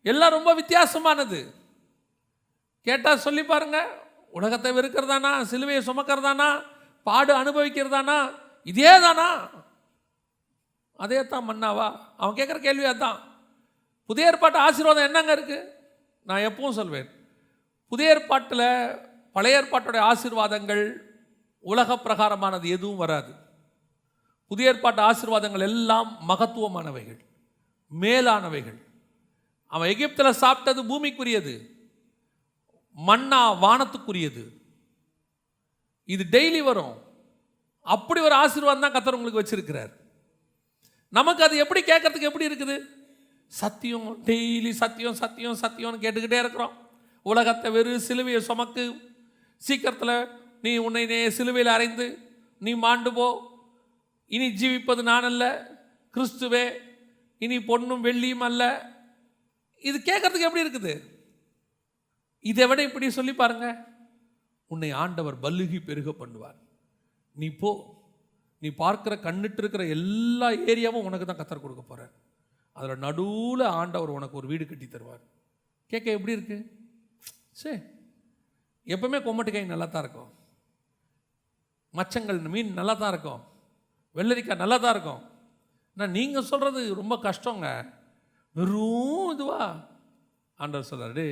எல்லாம் ரொம்ப வித்தியாசமானது. கேட்டால் சொல்லி பாருங்க, உலகத்தை வெறுக்கிறதானா, சிலுவையை சுமக்கிறதானா, பாடு அனுபவிக்கிறதானா, இதே தானா? அதே தான் மன்னாவா? அவன் கேட்குற கேள்வி அதுதான். புதிய ஏற்பாட்டு ஆசீர்வாதம் என்னங்க இருக்குது? நான் எப்பவும் சொல்வேன், புதிய ஏற்பாட்டில் பழைய ஏற்பாட்டுடைய ஆசீர்வாதங்கள் உலக பிரகாரமானது எதுவும் வராது. புதிய ஏற்பாட்டு ஆசீர்வாதங்கள் எல்லாம் மகத்துவமானவைகள், மேலானவைகள். அவன் எகிப்தில் சாப்பிட்டது பூமிக்குரியது, மன்னா வானத்துக்குரியது. இது டெய்லி வரும். அப்படி ஒரு ஆசீர்வாதம் தான் கர்த்தர் உங்களுக்கு வச்சிருக்கிறார். நமக்கு அது எப்படி கேட்கறதுக்கு எப்படி இருக்குது? சத்தியம், டெய்லி சத்தியம் சத்தியம் சத்தியம்னு கேட்டுக்கிட்டே இருக்கிறோம். உலகத்தை வெறும் சிலுவையை சுமக்கு, சீக்கிரத்தில் நீ உன்னை சிலுவையில் அறைந்து நீ மாண்டு போ, இனி ஜீவிப்பது நான் அல்ல கிறிஸ்துவே, இனி பொன்னும் வெள்ளியும் அல்ல. இது கேட்கறதுக்கு எப்படி இருக்குது? இதை விட இப்படி சொல்லி பாருங்க, உன்னை ஆண்டவர் பல்லுகி பெருக பண்ணுவார். நீ போ, நீ பார்க்கிற கண்ணிட்டு இருக்கிற எல்லா ஏரியாவும் உனக்கு தான் கர்த்தர் கொடுக்க போறார். அதில் நடுவில் ஆண்டவர் உனக்கு ஒரு வீடு கட்டி தருவார். கேட்க எப்படி இருக்கு? சரி, எப்பவுமே கொம்மட்டிக்காய் நல்லா தான் இருக்கும், மச்சங்கள் மீன் நல்லா தான் இருக்கும், வெள்ளரிக்காய் நல்லா தான் இருக்கும். ஆனால் நீங்கள் சொல்கிறது ரொம்ப கஷ்டங்க, வெறும் இதுவா? ஆண்டவர் சொல்கிறாரு,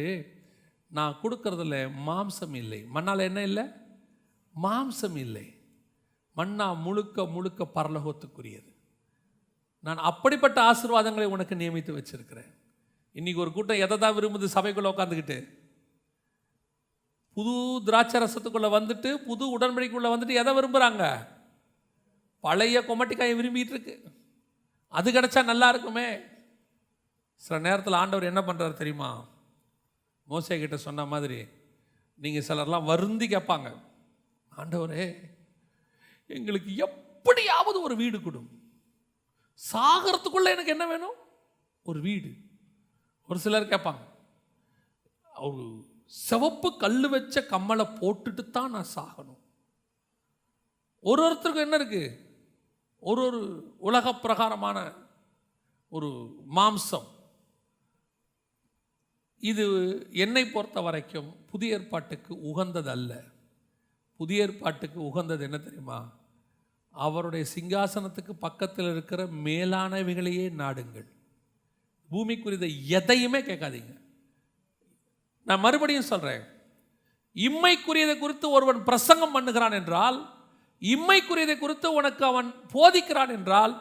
நான் கொடுக்கறதில்ல மாம்சம் இல்லை. மண்ணால் என்ன இல்லை? மாம்சம் இல்லை. மன்னா முழுக்க முழுக்க பரலோகத்துக்குரியது. நான் அப்படிப்பட்ட ஆசீர்வாதங்களை உனக்கு நியமித்து வச்சிருக்கிறேன். இன்னைக்கு ஒரு கூட்டம் எதை தான் விரும்புது? சபைக்குள்ள உட்காந்துக்கிட்டு புது திராட்சை ரசத்துக்குள்ள வந்துட்டு, புது உடன்படிக்கைக்குள்ள வந்துட்டு எதை விரும்புகிறாங்க? பழைய கொமட்டிக்காயை விரும்பிட்டு இருக்கு. அது கிடைச்சா நல்லா இருக்குமே. சில நேரத்தில் ஆண்டவர் என்ன பண்ணுறாரு தெரியுமா? மோசே கிட்ட சொன்ன மாதிரி நீங்கள் சிலர்லாம் வருந்தி கேட்பாங்க, ஆண்டவரே எங்களுக்கு எப்படியாவது ஒரு வீடு கொடும், சாகரத்துக்குள்ள எனக்கு என்ன வேணும்? ஒரு வீடு. ஒரு சிலர் கேட்பாங்க, ஒரு சிவப்பு கல் வச்ச கம்மலை போட்டுட்டு தான் நான் சாகணும். ஒருத்தருக்கும் என்ன இருக்கு? ஒரு உலக பிரகாரமான ஒரு மாம்சம். இது என்னை பொறுத்த வரைக்கும் புதிய ஏற்பாட்டுக்கு உகந்தது அல்ல. புதிய ஏற்பாட்டுக்கு உகந்தது என்ன தெரியுமா? அவருடைய சிங்காசனத்துக்கு பக்கத்தில் இருக்கிற மேலானவைகளையே நாடுங்கள். பூமிக்குரியதை எதையுமே கேட்காதீங்க. நான் மறுபடியும் சொல்றேன், இம்மைக்குரியதை குறித்து ஒருவன் பிரசங்கம் பண்ணுகிறான் என்றால், இம்மைக்குரியதை குறித்து உனக்கு அவன் போதிக்கிறான் என்றால்,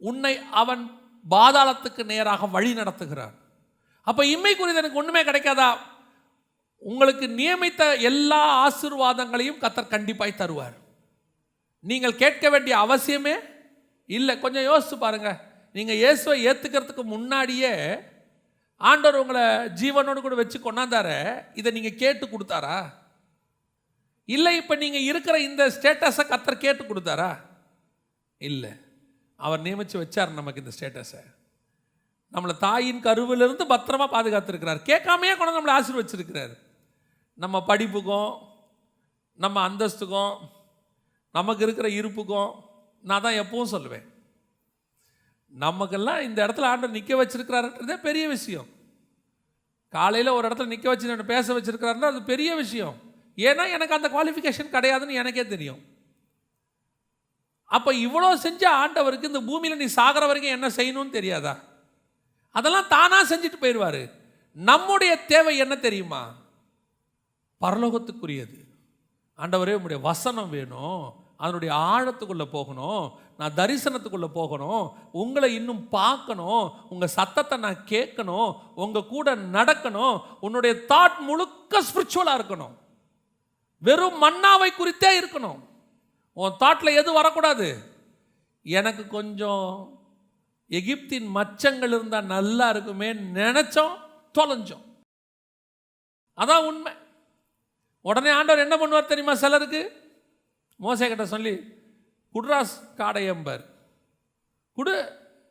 உன்னை அவன் பாதாளத்துக்கு நேராக வழி நடத்துகிறான். அப்ப இம்மைக்குரியது எனக்கு ஒண்ணுமே கிடைக்காதா? உங்களுக்கு நியமித்த எல்லா ஆசீர்வாதங்களையும் கர்த்தர் கண்டிப்பாய் தருவார். நீங்கள் கேட்க வேண்டிய அவசியமே இல்லை. கொஞ்சம் யோசிச்சு பாருங்க. நீங்க இயேசுவை ஏத்துக்கிறதுக்கு முன்னாடியே ஆண்டவர் உங்களை ஜீவனோடு கூட வச்சு கொண்டாந்தார, இதை நீங்க கேட்டு கொடுத்தாரா? இல்லை இப்ப நீங்க இருக்கிற இந்த ஸ்டேட்டஸை கர்த்தர் கேட்டு கொடுத்தாரா? இல்லை. அவர் நியமிச்சு வச்சார் நமக்கு இந்த ஸ்டேட்டஸை. நம்மளை தாயின் கருவிலிருந்து பத்திரமா பாதுகாத்திருக்கிறார். கேட்காமையே கொண்டு நம்மளை ஆசீர்வச்சிருக்கிறார். நம்ம படிப்புக்கும், நம்ம அந்தஸ்துக்கும், நமக்கு இருக்கிற இருப்புக்கும். நான் தான் எப்பவும் சொல்லுவேன், நமக்கெல்லாம் இந்த இடத்துல ஆண்டவர் நிற்க வச்சிருக்கிறாருன்றதே பெரிய விஷயம். காலையில் ஒரு இடத்துல நிற்க வச்சு பேச வச்சிருக்கிறாருன்னா அது பெரிய விஷயம். ஏன்னா எனக்கு அந்த குவாலிஃபிகேஷன் கிடையாதுன்னு எனக்கே தெரியும். அப்போ இவ்வளோ செஞ்ச ஆண்டவருக்கு இந்த பூமியில் நீ சாகிற வரைக்கும் என்ன செய்யணும்னு தெரியாதா? அதெல்லாம் தானாக செஞ்சுட்டு போயிடுவார். நம்முடைய தேவை என்ன தெரியுமா? பரலோகத்துக்குரியது. ஆண்டவரே உங்களுடைய வசனம் வேணும், அதனுடைய ஆழத்துக்குள்ளே போகணும், நான் தரிசனத்துக்குள்ளே போகணும், உங்களை இன்னும் பார்க்கணும், உங்கள் சத்தத்தை நான் கேட்கணும், உங்கள் கூட நடக்கணும். உன்னுடைய தாட் முழுக்க ஸ்பிரிச்சுவலாக இருக்கணும். வெறும் மன்னாவை குறித்தே இருக்கணும். உன் தாட்டில் எது வரக்கூடாது? எனக்கு கொஞ்சம் எகிப்தின் மச்சங்கள் இருந்தால் நல்லா இருக்குமே நினைச்சோம், தொலைஞ்சோம். அதான் உண்மை. உடனே ஆண்டவர் என்ன பண்ணுவார் தெரியுமா? சிலருக்கு மோசே கிட்ட சொல்லி குட்ராஸ் காடையம்பர் குடு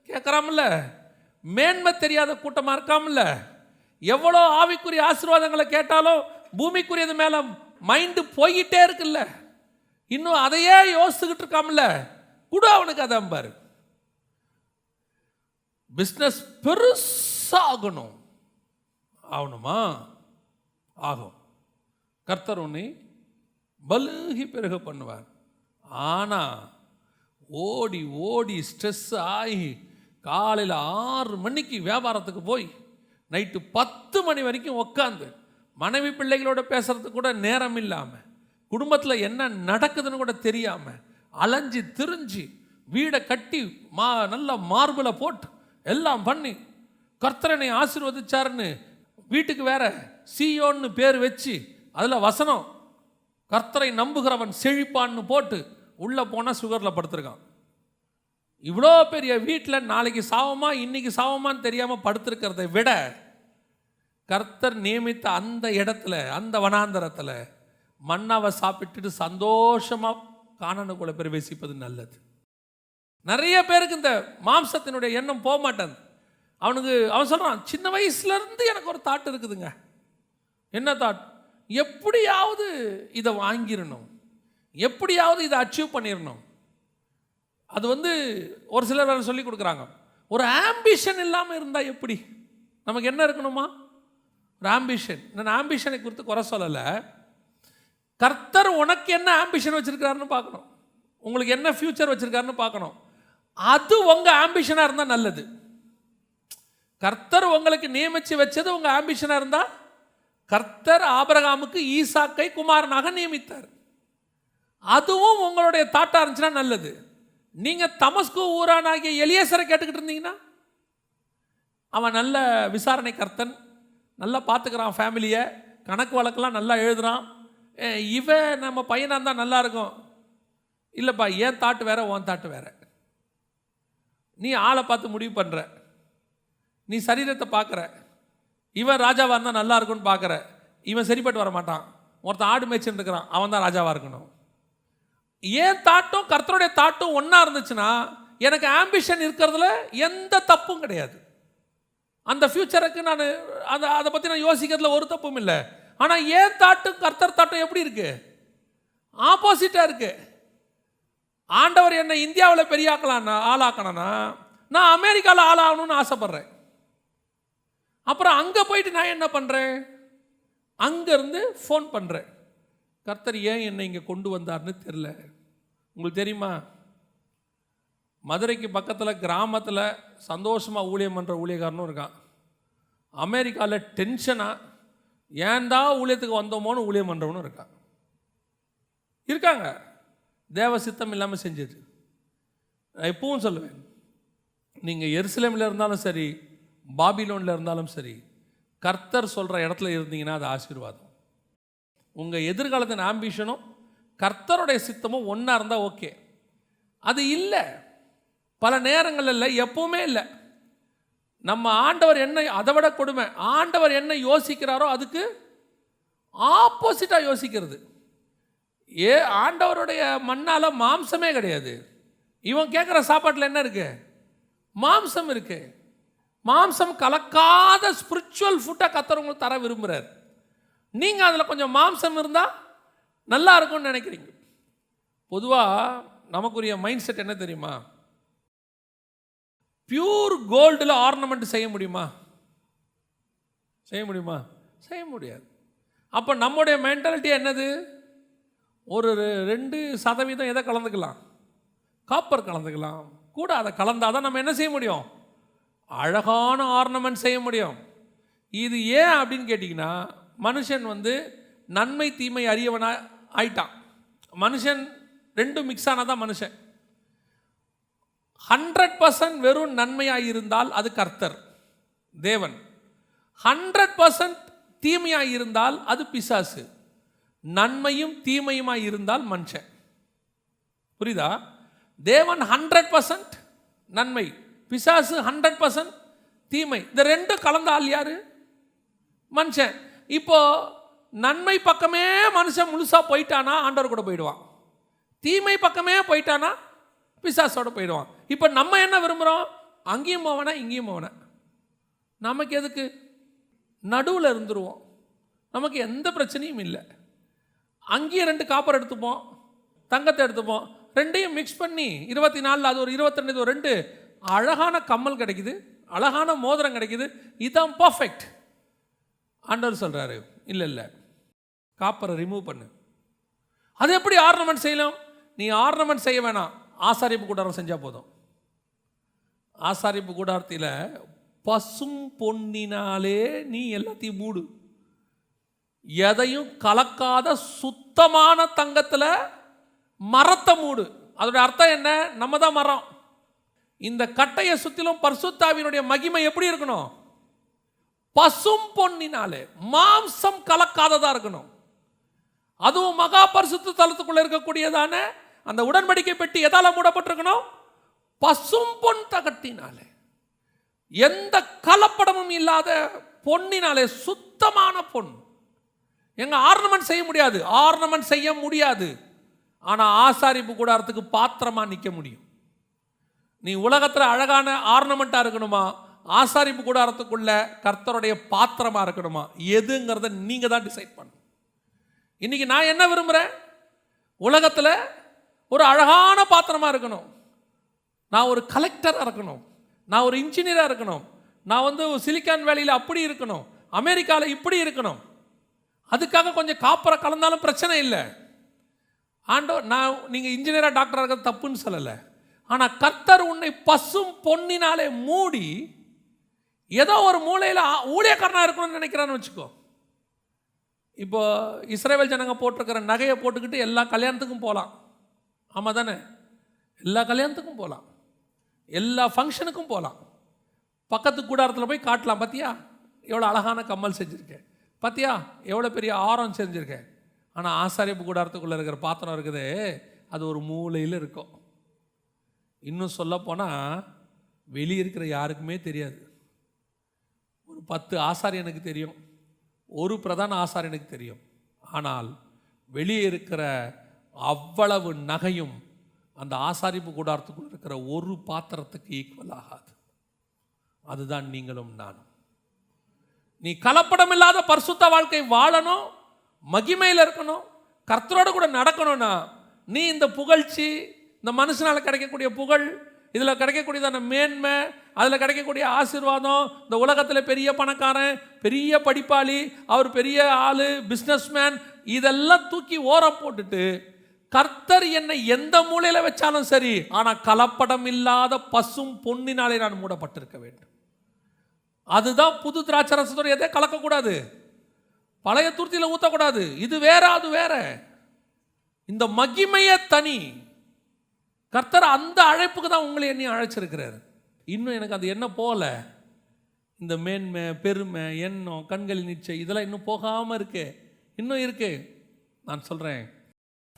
கேட்குறாமல்ல, மேன்மை தெரியாத கூட்டமாக இருக்காமல்ல, எவ்வளோ ஆவிக்குரிய ஆசீர்வாதங்களை கேட்டாலும் பூமிக்குரியது மேலே மைண்டு போய்கிட்டே இருக்குல்ல, இன்னும் அதையே யோசிச்சுக்கிட்டு இருக்காமல்ல, குடு அவனுக்கு அதை அம்பார். பிஸ்னஸ் பெருசாகணும். ஆகணுமா? ஆகும். கர்த்தர் உன்னை பலுகி பெருக பண்ணுவார். ஆனால் ஓடி ஓடி ஸ்ட்ரெஸ் ஆகி காலையில் 6 மணிக்கு வியாபாரத்துக்கு போய் நைட்டு 10 மணி வரைக்கும் உட்காந்து மனைவி பிள்ளைகளோட பேசுறதுக்கு கூட நேரம் இல்லாமல், குடும்பத்தில் என்ன நடக்குதுன்னு கூட தெரியாமல் அலைஞ்சி திரிஞ்சு வீடை கட்டி நல்ல மார்பிளை போட்டு எல்லாம் பண்ணி கர்த்தரனை ஆசீர்வதிச்சாருன்னு வீட்டுக்கு வேற சீயோன்னு பேர் வச்சு அதில் வசனம் கர்த்தரை நம்புகிறவன் செழிப்பான்னு போட்டு உள்ளே போனால் சுகரில் படுத்திருக்கான். இவ்வளோ பெரிய வீட்டில் நாளைக்கு சாவமா இன்னைக்கு சாவமான்னு தெரியாமல் படுத்திருக்கிறத விட கர்த்தர் நியமித்த அந்த இடத்துல, அந்த வனாந்தரத்தில் மன்னாவை சாப்பிட்டுட்டு சந்தோஷமாக கானானுக்குள்ள பிரவேசிப்பது நல்லது. நிறைய பேருக்கு இந்த மாம்சத்தினுடைய எண்ணம் போக மாட்டேன். அவன் சொல்கிறான், சின்ன வயசுலேருந்து எனக்கு ஒரு தாட் இருக்குதுங்க. என்ன தாட்? எப்படியாவது இதை வாங்கிடணும், எப்படியாவது இதை அச்சீவ் பண்ணிடணும். அது ஒரு சிலர் சொல்லி கொடுக்குறாங்க, ஒரு ஆம்பிஷன் இல்லாமல் இருந்தால் எப்படி? நமக்கு என்ன இருக்கணுமா? ஒரு ஆம்பிஷன். நான் ஆம்பிஷனை குறித்து குறை சொல்லலை. கர்த்தர் உனக்கு என்ன ஆம்பிஷன் வச்சுருக்காருன்னு பார்க்கணும், உங்களுக்கு என்ன ஃப்யூச்சர் வச்சுருக்காருன்னு பார்க்கணும். அது உங்கள் ஆம்பிஷனாக இருந்தால் நல்லது. கர்த்தர் உங்களுக்கு நியமித்து வச்சது உங்கள் ஆம்பிஷனாக இருந்தால் கர்த்தர் ஆபிரகாமுக்கு ஈசாக்கை குமாரனாக நியமித்தார். அதுவும் உங்களுடைய தாட்டா இருந்துச்சுன்னா நல்லது. நீங்கள் தமஸ்கு ஊரானாகிய எலியேசரை கேட்டுக்கிட்டு இருந்தீங்கன்னா, அவன் நல்ல விசாரணை கர்த்தன், நல்லா பார்த்துக்கிறான் ஃபேமிலியை, கணக்கு வழக்கெல்லாம் நல்லா எழுதுகிறான், இவன் நம்ம பையனாக இருந்தால் நல்லா இருக்கும். இல்லைப்பா, ஏன் தாட்டு வேற, உன் தாட்டு வேற. நீ ஆளை பார்த்து முடிவு பண்ணுற, நீ சரீரத்தை பார்க்குற, இவன் ராஜாவாக இருந்தால் நல்லா இருக்கும்னு பார்க்குற, இவன் சரிப்பட்டு வர மாட்டான். ஒருத்தன் ஆடு மேய்ச்சின்னு இருக்கிறான், அவன் தான் ராஜாவாக இருக்கணும். ஏன் தாட்டும் கர்த்தருடைய தாட்டும் ஒன்றா இருந்துச்சுன்னா எனக்கு ஆம்பிஷன் இருக்கிறதுல எந்த தப்பும் கிடையாது. அந்த ஃப்யூச்சருக்கு நான் அதை பற்றி நான் யோசிக்கிறதுல ஒரு தப்பும் இல்லை. ஆனால் ஏன் தாட்டும் கர்த்தர் தாட்டும் எப்படி இருக்கு? ஆப்போசிட்டாக இருக்கு. ஆண்டவர் என்னை இந்தியாவில் பெரிய ஆளாக்கணும்னா நான் அமெரிக்காவில் ஆளாகணும்னு ஆசைப்பட்றேன். அப்புறம் அங்கே போயிட்டு நான் என்ன பண்ணுறேன்? அங்கேருந்து ஃபோன் பண்ணுறேன், கர்த்தர் ஏன் என்னை இங்கே கொண்டு வந்தார்னு தெரில. உங்களுக்கு தெரியுமா, மதுரைக்கு பக்கத்தில் கிராமத்தில் சந்தோஷமாக ஊழியம் பண்ணுற ஊழியக்காரனும் இருக்கான். அமெரிக்காவில் டென்ஷனாக ஏன்டா ஊழியத்துக்கு வந்தோமோன்னு ஊழியம் பண்ணுறவனும் இருக்காங்க. தேவ சித்தம் இல்லாமல் செஞ்சது. நான் எப்பவும் சொல்லுவேன், நீங்கள் எருசலேமில் இருந்தாலும் சரி, பாபிலோனில் இருந்தாலும் சரி, கர்த்தர் சொல்கிற இடத்துல இருந்தீங்கன்னா அது ஆசீர்வாதம். உங்கள் எதிர்காலத்தின் ஆம்பிஷனும் கர்த்தருடைய சித்தமும் ஒன்றா இருந்தால் ஓகே. அது இல்லை, பல நேரங்கள் இல்லை, எப்பவுமே இல்லை. நம்ம ஆண்டவர் என்ன, அதை விட கொடுமை, ஆண்டவர் என்ன யோசிக்கிறாரோ அதுக்கு ஆப்போசிட்டாக யோசிக்கிறது. ஆண்டவருடைய மண்ணால் மாம்சமே கிடையாது. இவன் கேட்குற சாப்பாட்டில் என்ன இருக்கு? மாம்சம் இருக்கு. மாம்சம் கலக்காத ஸ்பிரிச்சுவல் ஃபுட்டை கர்த்தர் உங்களுக்கு தர விரும்புகிறார். நீங்கள் அதில் கொஞ்சம் மாம்சம் இருந்தால் நல்லா இருக்கும்னு நினைக்கிறீங்க. பொதுவாக நமக்குரிய மைண்ட் செட் என்ன தெரியுமா? பியூர் கோல்டில் ஆர்னமெண்ட் செய்ய முடியுமா? செய்ய முடியாது. அப்போ நம்முடைய மென்டாலிட்டி என்னது? ஒரு 2% எதை கலந்துக்கலாம்? காப்பர் கலந்துக்கலாம். கூட அதை கலந்தால் தான் நம்ம என்ன செய்ய முடியும்? அழகான ஆர்னமெண்ட் செய்ய முடியும். இது ஏன் அப்படின்னு கேட்டிங்கன்னா, மனுஷன் நன்மை தீமை அறியவனா ஆயிட்டான். மனுஷன் ரெண்டும் மிக்ஸ் ஆனால் தான் மனுஷன். 100% வெறும் நன்மையாக இருந்தால் அது கர்த்தர் தேவன். 100% தீமையாக இருந்தால் அது பிசாசு. நன்மையும் தீமையுமாய் இருந்தால் மனுஷன். புரியுதா? தேவன் 100% நன்மை, பிசாசு 100% தீமை. இந்த ரெண்டும் கலந்தால் யாரு? மனுஷன். இப்போ நன்மை பக்கமே மனுஷன் முழுசா போயிட்டானா ஆண்டவர் கூட போயிடுவான். தீமை பக்கமே போயிட்டானா பிசாசோட போயிடுவான். இப்போ நம்ம என்ன விரும்புகிறோம்? அங்கேயும் போவனா இங்கேயும் போவனா. நமக்கு எதுக்கு? நடுவில் இருந்துருவோம். நமக்கு எந்த பிரச்சனையும் இல்லை. அங்கேயும் 2 காப்பர் எடுத்துப்போம், தங்கத்தை எடுத்துப்போம், ரெண்டையும் மிக்ஸ் பண்ணி 24 அது ஒரு 22 ஒரு 2 அழகான கம்மல் கிடைக்குது, அழகான மோதிரம் கிடைக்குது. இதுதான் பர்ஃபெக்ட். ஆண்டவர் சொல்கிறாரு, இல்லை காப்பரை ரிமூவ் பண்ணு. அது எப்படி ஆர்னமெண்ட் செய்யலாம்? நீ ஆர்னமெண்ட் செய்ய வேணாம், ஆசாரிப்பு கூடாரம் செஞ்சால் போதும். ஆசாரிப்பு கூடாரத்தில் பசும் பொன்னினாலே நீ எல்லாத்தையும் மூடு. எதையும் கலக்காத சுத்தமான தங்கத்தில் மரத்தை மூடு. அதோட அர்த்தம் என்ன? நம்ம தான் மரம். இந்த கட்டையை சுற்றிலும் பரிசுத்தாவியினுடைய மகிமை எப்படி இருக்கணும்? பசும் பொன்னினாலே, மாம்சம் கலக்காததா இருக்கணும். அதுவும் மகா பரிசுத்த தலத்துக்குள்ள இருக்கக்கூடியதான அந்த உடன்படிக்கை பெட்டி எதால மூடப்பட்டிருக்கணும்? பசும் பொன் தகட்டினாலே, எந்த கலப்படமும் இல்லாத பொன்னினாலே, சுத்தமான பொன். எங்க ஆர்னமெண்ட் செய்ய முடியாது, ஆர்னமெண்ட் செய்ய முடியாது. ஆனால் ஆசாரிப்பு கூடாரத்துக்கு பாத்திரமா நிற்க முடியும். நீ உலகத்தில் அழகான ஆர்னமெண்ட்டாக இருக்கணுமா, ஆசாரிப்பு கூடாரத்துக்குள்ள கர்த்தருடைய பாத்திரமா இருக்கணுமா? எதுங்கிறத நீங்கள் தான் டிசைட் பண்ணணும். இன்னைக்கு நான் என்ன விரும்புகிறேன்? உலகத்தில் ஒரு அழகான பாத்திரமா இருக்கணும். நான் ஒரு கலெக்டராக இருக்கணும், நான் ஒரு இன்ஜினியராக இருக்கணும், நான் சிலிக்கான் வேலியில் அப்படி இருக்கணும், அமெரிக்காவில் இப்படி இருக்கணும். அதுக்காக கொஞ்சம் காப்பரை கலந்தாலும் பிரச்சனை இல்லை. நான் நீங்கள் இன்ஜினியராக டாக்டராக இருக்கிறது தப்புன்னு சொல்லலை. ஆனால் கர்த்தர் உன்னை பசும் பொன்னினாலே மூடி ஏதோ ஒரு மூலையில் ஊழியக்காரனாக இருக்கணும்னு நினைக்கிறான்னு வச்சுக்கோ. இப்போ இஸ்ரவேல் ஜனங்க போட்டிருக்கிற நகையை போட்டுக்கிட்டு எல்லா கல்யாணத்துக்கும் போகலாம். ஆமாம் தானே? எல்லா கல்யாணத்துக்கும் போகலாம், எல்லா ஃபங்க்ஷனுக்கும் போகலாம். பக்கத்து கூடாரத்தில் போய் காட்டலாம், பார்த்தியா எவ்வளோ அழகான கம்மல் செஞ்சுருக்கேன், பார்த்தியா எவ்வளோ பெரிய ஆரம் செஞ்சுருக்கேன். ஆனால் ஆசாரிப்பு கூடாரத்துக்குள்ளே இருக்கிற பாத்திரம் இருக்குது, அது ஒரு மூலையில் இருக்கும். இன்னும் சொல்லப்போனால் வெளியே இருக்கிற யாருக்குமே தெரியாது. ஒரு 10 ஆசாரியனுக்கு தெரியும், ஒரு பிரதான ஆசாரியனுக்கு தெரியும். ஆனால் வெளியே இருக்கிற அவ்வளவு நகையும் அந்த ஆசாரிப்பு கூடாரத்துக்குள்ள இருக்கிற ஒரு பாத்திரத்துக்கு ஈக்குவல் ஆகாது. அதுதான் நீங்களும் நானும். நீ கலப்படம் இல்லாத பரிசுத்த வாழ்க்கை வாழணும், மகிமையில் இருக்கணும், கர்த்தரோடு கூட நடக்கணும்னா நீ இந்த புகழ்ச்சி, இந்த மனுஷனால் கிடைக்கக்கூடிய புகழ், இதில் கிடைக்கக்கூடியதான மேன்மை, அதில் கிடைக்கக்கூடிய ஆசீர்வாதம், இந்த உலகத்தில் பெரிய பணக்காரன், பெரிய படிப்பாளி, அவர் பெரிய ஆள், பிஸ்னஸ்மேன், இதெல்லாம் தூக்கி ஓரம் போட்டுட்டு கர்த்தர் என்னை எந்த மூலையில் வச்சாலும் சரி, ஆனால் கலப்படம் இல்லாத பசும் பொன்னினாலே நான் மூடப்பட்டிருக்க வேண்டும். அதுதான் புது திராட்சரசத்தோடு எதை கலக்கக்கூடாது, பழைய துருத்தியில் ஊற்றக்கூடாது. இது வேற அது வேற. இந்த மகிமைய தனி. கர்த்தர் அந்த அழைப்புக்கு தான் உங்களை என்னை அழைச்சிருக்கிறார். இன்னும் எனக்கு அது என்ன போல, இந்த மேன்மை, பெருமை, எண்ணம், கண்களின் இச்சை, இதெல்லாம் இன்னும் போகாமல் இருக்கு, இன்னும் இருக்கு. நான் சொல்கிறேன்,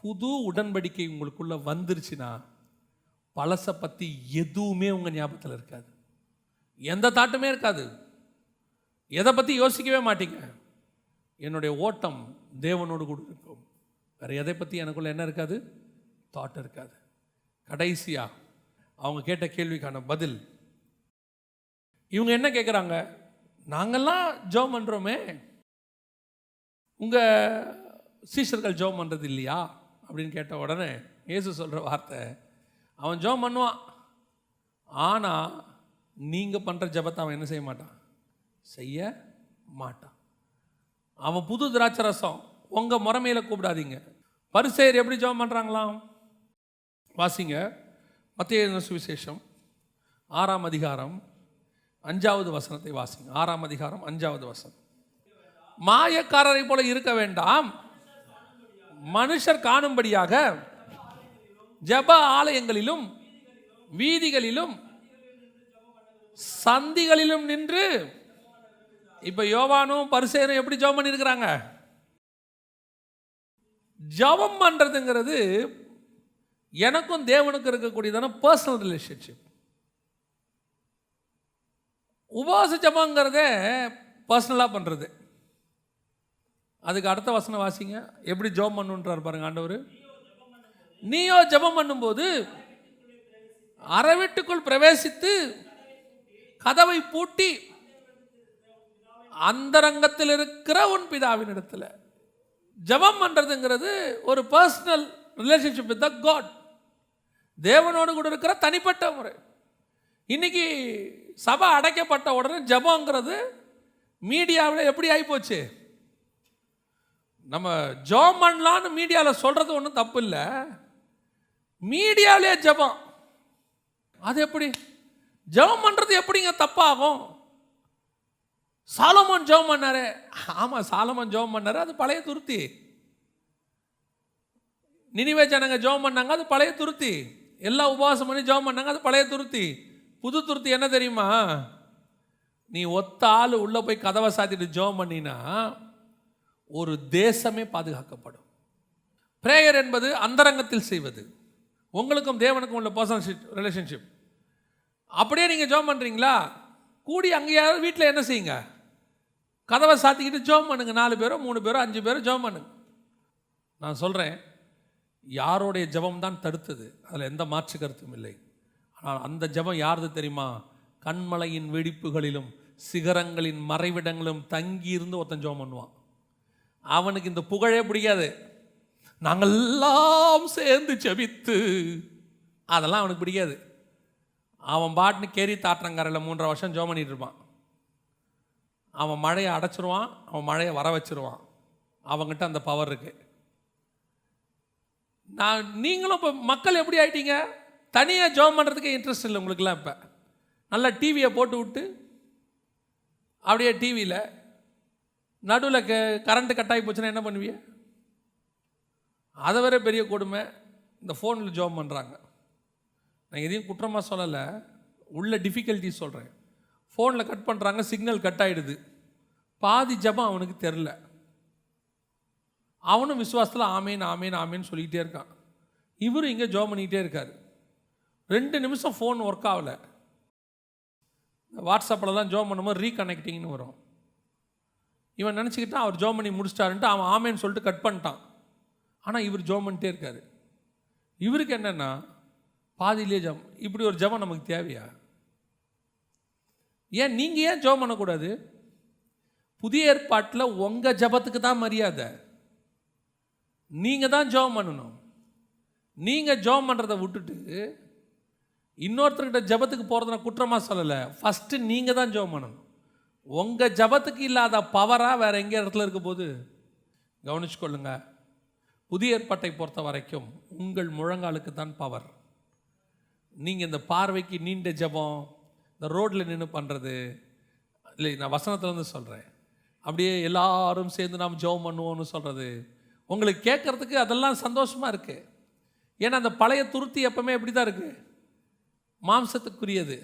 புது உடன்படிக்கை உங்களுக்குள்ள வந்துருச்சுன்னா பழசை பற்றி எதுவுமே உங்கள் ஞாபகத்தில் இருக்காது, எந்த தாட்டுமே இருக்காது, எதை பற்றி யோசிக்கவே மாட்டீங்க. என்னுடைய ஓட்டம் தேவனோடு கூட இருக்கும், வேறு எதை பற்றி எனக்குள்ள என்ன இருக்காது, தாட் இருக்காது. கடைசியாக அவங்க கேட்ட கேள்விக்கான பதில், இவங்க என்ன கேட்குறாங்க, நாங்கள்லாம் ஜெபம் பண்ணுறோமே, உங்கள் சீஷர்கள் ஜெபம் பண்ணுறது இல்லையா அப்படின்னு கேட்ட உடனே இயேசு சொல்கிற வார்த்தை, அவன் ஜெபம் பண்ணுவான், ஆனால் நீங்கள் பண்ணுற ஜெபத்தை அவன் என்ன செய்ய மாட்டான், செய்ய மாட்டான். அவன் புது திராட்சை ரசம், உங்கள் முறைமையில் கூப்பிடாதீங்க. பரிசேயர் எப்படி ஜெபம் பண்ணுறாங்களாம் வாசிங்க. மத்தேயு எழுதின சுவிசேஷம் 6ஆம் அதிகாரம் 5வது வசனத்தை வாசிங்க. 6ஆம் அதிகாரம் 5வது வசனம். மாயக்காரரை போல இருக்க வேண்டாம், மனுஷர் காணும்படியாக ஜெப ஆலயங்களிலும் வீதிகளிலும் சந்திகளிலும் நின்று. இப்ப யோவானும் பரிசேயரும் எப்படி ஜெபம் பண்ணி இருக்கிறாங்க? ஜெபம் பண்றதுங்கிறது எனக்கும் தேவனுக்கும் இருக்கக்கூடியதான பர்சனல் ரிலேஷன்ஷிப். உபவாச ஜெபங்கிறதே பர்சனலாக பண்ணுறது. அதுக்கு அடுத்த வசனம் வாசிங்க, எப்படி ஜெபம் பண்ணுன்றார் பாருங்க ஆண்டவர். நீயோ ஜெபம் பண்ணும்போது அறை வீட்டுக்குள் பிரவேசித்து கதவை பூட்டி அந்தரங்கத்தில் இருக்கிற உன் பிதாவின் இடத்துல. ஜெபம் பண்ணுறதுங்கிறது ஒரு personal relationship with the God, தேவனோடு கூட இருக்கிற தனிப்பட்ட முறை. இன்னைக்கு சபை அடைக்கப்பட்ட உடனே ஜெபங்கிறது மீடியாவில் எப்படி ஆகிப்போச்சு. நம்ம ஜெபம் பண்ணலான்னு மீடியாவில் சொல்கிறது ஒன்றும் தப்பு இல்லை, மீடியாவிலே ஜெபம். அது எப்படி ஜெபம் பண்ணுறது எப்படிங்க தப்பாகும்? சாலமோன் ஜெபம் பண்ணாரு, ஆமாம் சாலமோன் ஜெபம் பண்ணாரு, அது பழைய துருத்தி. நினிவே ஜனங்க ஜெபம் பண்ணாங்க, அது பழைய துருத்தி. எல்லாம் உபவாசம் பண்ணி ஜெபம் பண்ணாங்க, அது பழைய துருத்தி. புது துருத்தி என்ன தெரியுமா? நீ ஒத்த ஆள் உள்ளே போய் கதவை சாத்திட்டு ஜெபம் பண்ணினா ஒரு தேசமே பாதுகாக்கப்படும். பிரேயர் என்பது அந்தரங்கத்தில் செய்வது, உங்களுக்கும் தேவனுக்கும் உள்ள பர்சனல் ரிலேஷன்ஷிப். அப்படியே நீங்கள் ஜெபம் பண்ணுறீங்களா, கூடி அங்கேயாவது வீட்டில் என்ன செய்யுங்க, கதவை சாத்திக்கிட்டு ஜெபம் பண்ணுங்க. 4 பேரோ 3 பேரோ 5 பேரோ ஜெபம் பண்ணுங்க. நான் சொல்கிறேன், யாரோடைய ஜெபம் தான் தடுத்தது, அதில் எந்த மாற்று கருத்தும் இல்லை. ஆனால் அந்த ஜெபம் யாருது தெரியுமா? கண்மலையின் வெடிப்புகளிலும் சிகரங்களின் மறைவிடங்களும் தங்கி இருந்து ஒருத்தன் ஜெபம் பண்ணுவான். அவனுக்கு இந்த புகழே பிடிக்காது, நாங்கள் எல்லாம் சேர்ந்து ஜெபித்து, அதெல்லாம் அவனுக்கு பிடிக்காது. அவன் பாட்டுன்னு கேரி தாற்றங்கரையில் 3.5 வருஷம் ஜெபம் பண்ணிட்டு இருப்பான். அவன் மழையை அடைச்சிருவான், அவன் மழையை வர வச்சிருவான். அவங்ககிட்ட அந்த பவர் இருக்கு. நீங்களும் இப்போ மக்கள் எப்படி ஆயிட்டீங்க, தனியாக ஜெபம் பண்ணுறதுக்கே இன்ட்ரெஸ்ட் இல்லை உங்களுக்குலாம். இப்போ நல்லா டிவியை போட்டு விட்டு அப்படியே டிவியில் நடுவில் கரண்ட்டு கட் ஆகி போச்சுன்னா என்ன பண்ணுவீங்க? அதை வேற பெரிய கொடுமை, இந்த ஃபோனில் ஜாப் பண்ணுறாங்க. நான் எதையும் குற்றமாக சொல்லலை, உள்ள டிஃபிகல்ட்டி சொல்கிறேன். ஃபோனில் கட் பண்ணுறாங்க, சிக்னல் கட் ஆகிடுது, பாதி ஜபம் அவனுக்கு தெரில. அவனும் விசுவாசத்தில் ஆமேன் ஆமேன் ஆமேன்னு சொல்லிக்கிட்டே இருக்கான். இவரும் இங்கே ஜாப் பண்ணிக்கிட்டே இருக்கார். 2 நிமிஷம் ஃபோன் ஒர்க் ஆகலை. வாட்ஸ்அப்பில் ஜாப் பண்ணும்போது ரீகனெக்டிங்னு வரும். இவன் நினச்சிக்கிட்டான் அவர் ஜாப் பண்ணி முடிச்சிட்டாருன்ட்டு அவன் ஆமேன்னு சொல்லிட்டு கட் பண்ணிட்டான். ஆனால் இவர் ஜாப் பண்ணிட்டே இருக்கார். இவருக்கு என்னென்னா பாதியிலே ஜபம். இப்படி ஒரு ஜபம் நமக்கு தேவையா? ஏன் நீங்கள் ஏன் ஜபம் பண்ணக்கூடாது? புதிய ஏற்பாட்டில் உங்கள் ஜபத்துக்கு தான் மரியாதை. நீங்கள் தான் ஜபம் பண்ணணும். நீங்கள் ஜபம் பண்ணுறதை விட்டுட்டு இன்னொருத்தர்கிட்ட ஜபத்துக்கு போகிறத நான் குற்றமாக சொல்லலை. ஃபஸ்ட்டு நீங்கள் தான் ஜபம் பண்ணணும். உங்கள் ஜபத்துக்கு இல்லாத பவராக வேறு எங்கே இடத்துல இருக்க போது கவனிச்சுக்கொள்ளுங்க. புதிய ஏற்பாட்டை பொறுத்த வரைக்கும் உங்கள் முழங்காலுக்கு தான் பவர். நீங்கள் இந்த பார்வைக்கு நீண்ட ஜபம், இந்த ரோட்டில் நின்று பண்ணுறது இல்லை, நான் வசனத்துலேருந்து சொல்கிறேன். அப்படியே எல்லாரும் சேர்ந்து நாம் ஜெபம் பண்ணுவோம்னு சொல்கிறது உங்களுக்கு கேட்குறதுக்கு அதெல்லாம் சந்தோஷமாக இருக்குது. ஏன்னா அந்த பழைய துருத்தி எப்பவுமே எப்படி தான் இருக்குது, மாம்சத்துக்குரியது.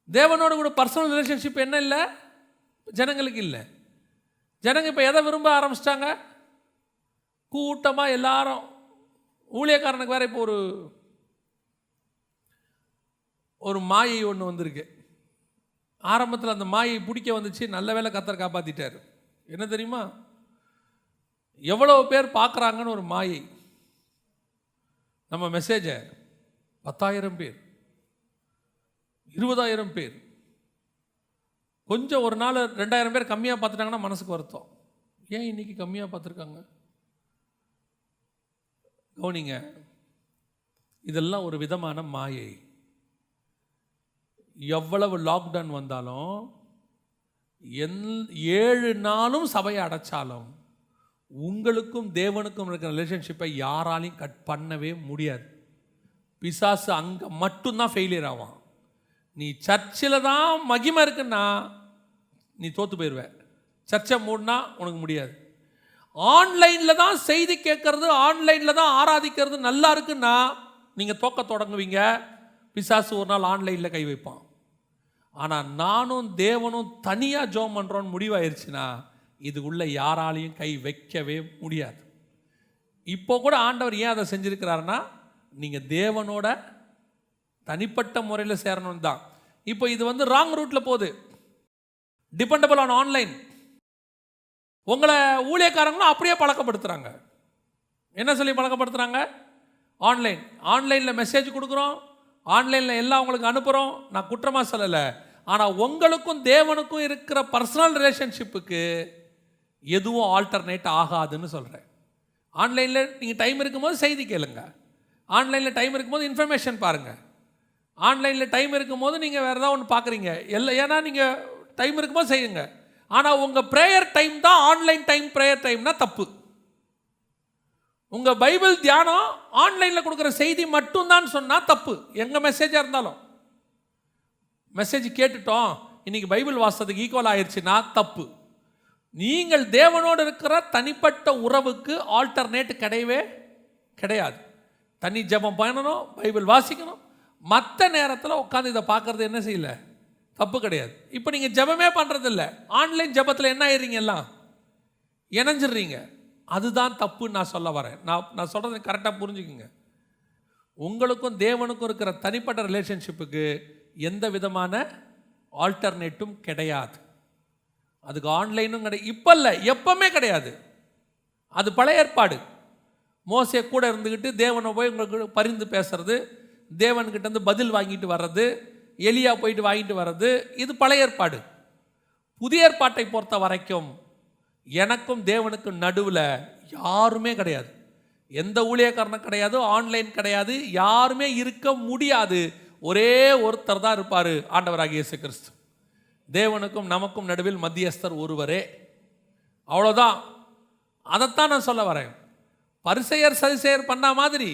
தேவனோடு கூட பர்சனல் ரிலேஷன்ஷிப் என்ன இல்லை, ஜனங்களுக்கு இல்லை. ஜனங்க இப்போ எதை விரும்ப ஆரம்பிச்சிட்டாங்க? கூட்டமாக எல்லாரும். ஊழியக்காரனுக்கு வேறு இப்போ ஒரு மாயை ஒன்று வந்திருக்கு. ஆரம்பத்தில் அந்த மாயை பிடிக்க வந்துச்சு, நல்ல வேளை கர்த்தர் காப்பாற்றிட்டார். என்ன தெரியுமா? எவ்வளோ பேர் பார்க்குறாங்கன்னு ஒரு மாயை. நம்ம மெசேஜை 10,000 பேர், 20,000 பேர், கொஞ்சம் ஒரு நாள் 2,000 பேர் கம்மியாக பார்த்துட்டாங்கன்னா மனசுக்கு வருத்தம். ஏன் இன்னைக்கு கம்மியாக பார்த்துருக்காங்க? கவனிங்க, இதெல்லாம் ஒரு விதமான மாயை. எவ்வளவு லாக்டவுன் வந்தாலும் 7 நாளும் சபையை அடைச்சாலும் உங்களுக்கும் தேவனுக்கும் இருக்கிற ரிலேஷன்ஷிப்பை யாராலையும் கட் பண்ணவே முடியாது. பிசாசு அங்கே மட்டும்தான் ஃபெயிலியர் ஆவான். நீ சர்ச்சில் தான் மகிமை இருக்குன்னா நீ தோற்று போயிடுவ. சர்ச்சை மூடினா உனக்கு முடியாது. ஆன்லைனில் தான் செய்தி கேட்கறது, ஆன்லைனில் தான் ஆராதிக்கிறது நல்லா இருக்குன்னா நீங்கள் தோக்க தொடங்குவீங்க. பிசாசு ஒரு நாள் ஆன்லைனில் கை வைப்பான். ஆனால் நானும் தேவனும் தனியாக ஜெபம் பண்ணுறோன்னு முடிவாயிருச்சுன்னா இது உள்ள யாராலையும் கை வைக்கவே முடியாது. இப்போ கூட ஆண்டவர் ஏன் அதை செஞ்சுருக்கிறாருன்னா நீங்கள் தேவனோட தனிப்பட்ட முறையில் சேரணும் தான். இப்போ இது ராங் ரூட்டில் போகுது. Dependable on online. உங்களை ஊழியக்காரங்களும் அப்படியே பழக்கப்படுத்துகிறாங்க. என்ன சொல்லி பழக்கப்படுத்துகிறாங்க? ஆன்லைன். ஆன்லைனில் மெசேஜ் கொடுக்குறோம், ஆன்லைனில் எல்லாம் உங்களுக்கு அனுப்புகிறோம். நான் குற்றமாக சொல்லலை. ஆனால் உங்களுக்கும் தேவனுக்கும் இருக்கிற பர்சனல் ரிலேஷன்ஷிப்புக்கு எதுவும் ஆல்டர்னேட் ஆகாதுன்னு சொல்கிறேன். ஆன்லைனில் நீங்கள் டைம் இருக்கும்போது செய்தி கேளுங்க, ஆன்லைனில் டைம் இருக்கும்போது இன்ஃபர்மேஷன் பாருங்கள், ஆன்லைனில் டைம் இருக்கும்போது நீங்கள் வேறு ஏதாவது ஒன்று பார்க்குறீங்க எல்லாம். ஏன்னா நீங்கள் டைம் இருக்கும்போது செய்யுங்க. ஆனால் உங்கள் ப்ரேயர் டைம் தான் ஆன்லைன் டைம். ப்ரேயர் டைம்னா தப்பு. உங்கள் பைபிள் தியானம் ஆன்லைனில் கொடுக்குற செய்தி மட்டும்தான் சொன்னால் தப்பு. எங்கள் மெசேஜாக இருந்தாலும் மெசேஜ் கேட்டுட்டோம் இன்னைக்கு பைபிள் வாசத்துக்கு ஈக்குவல் ஆயிடுச்சுன்னா தப்பு. நீங்கள் தேவனோடு இருக்கிற தனிப்பட்ட உறவுக்கு ஆல்டர்னேட் கிடையவே கிடையாது. தனி ஜெபம் பண்ணணும், பைபிள் வாசிக்கணும். மற்ற நேரத்தில் உட்காந்து இதை பார்க்கறது என்ன செய்யல, தப்பு கிடையாது. இப்போ நீங்கள் ஜெபமே பண்ணுறதில்ல, ஆன்லைன் ஜெபத்தில் என்ன ஆயிடுறீங்க, எல்லாம் இணைஞ்சிடுறீங்க. அதுதான் தப்புன்னு நான் சொல்ல வரேன். நான் சொல்கிறத கரெக்டாக புரிஞ்சுக்குங்க. உங்களுக்கும் தேவனுக்கும் இருக்கிற தனிப்பட்ட ரிலேஷன்ஷிப்புக்கு எந்த விதமான ஆல்டர்னேட்டும் கிடையாது. அதுக்கு ஆன்லைனும் கிடையாது. இப்போ இல்லை, எப்பவுமே கிடையாது. அது பழைய ஏற்பாடு. மோசே கூட இருந்துக்கிட்டு தேவனை போய் உங்களுக்கு பரிந்து பேசுறது, தேவன்கிட்ட இருந்து பதில் வாங்கிட்டு வர்றது, எலியா போயிட்டு வாங்கிட்டு வர்றது, இது பழைய ஏற்பாடு. புதிய ஏற்பாட்டை பொறுத்த வரைக்கும் எனக்கும் தேவனுக்கும் நடுவில் யாருமே கிடையாது. எந்த ஊழியக்காரனும் கிடையாது, ஆன்லைன் கிடையாது, யாருமே இருக்க முடியாது. ஒரே ஒருத்தர் தான் இருப்பார், ஆண்டவராகிய இயேசு கிறிஸ்து. தேவனுக்கும் நமக்கும் நடுவில் மத்தியஸ்தர் ஒருவரே, அவ்வளோதான். அதைத்தான் நான் சொல்ல வரேன். பரிசேயர் சதுசேயர் பண்ண மாதிரி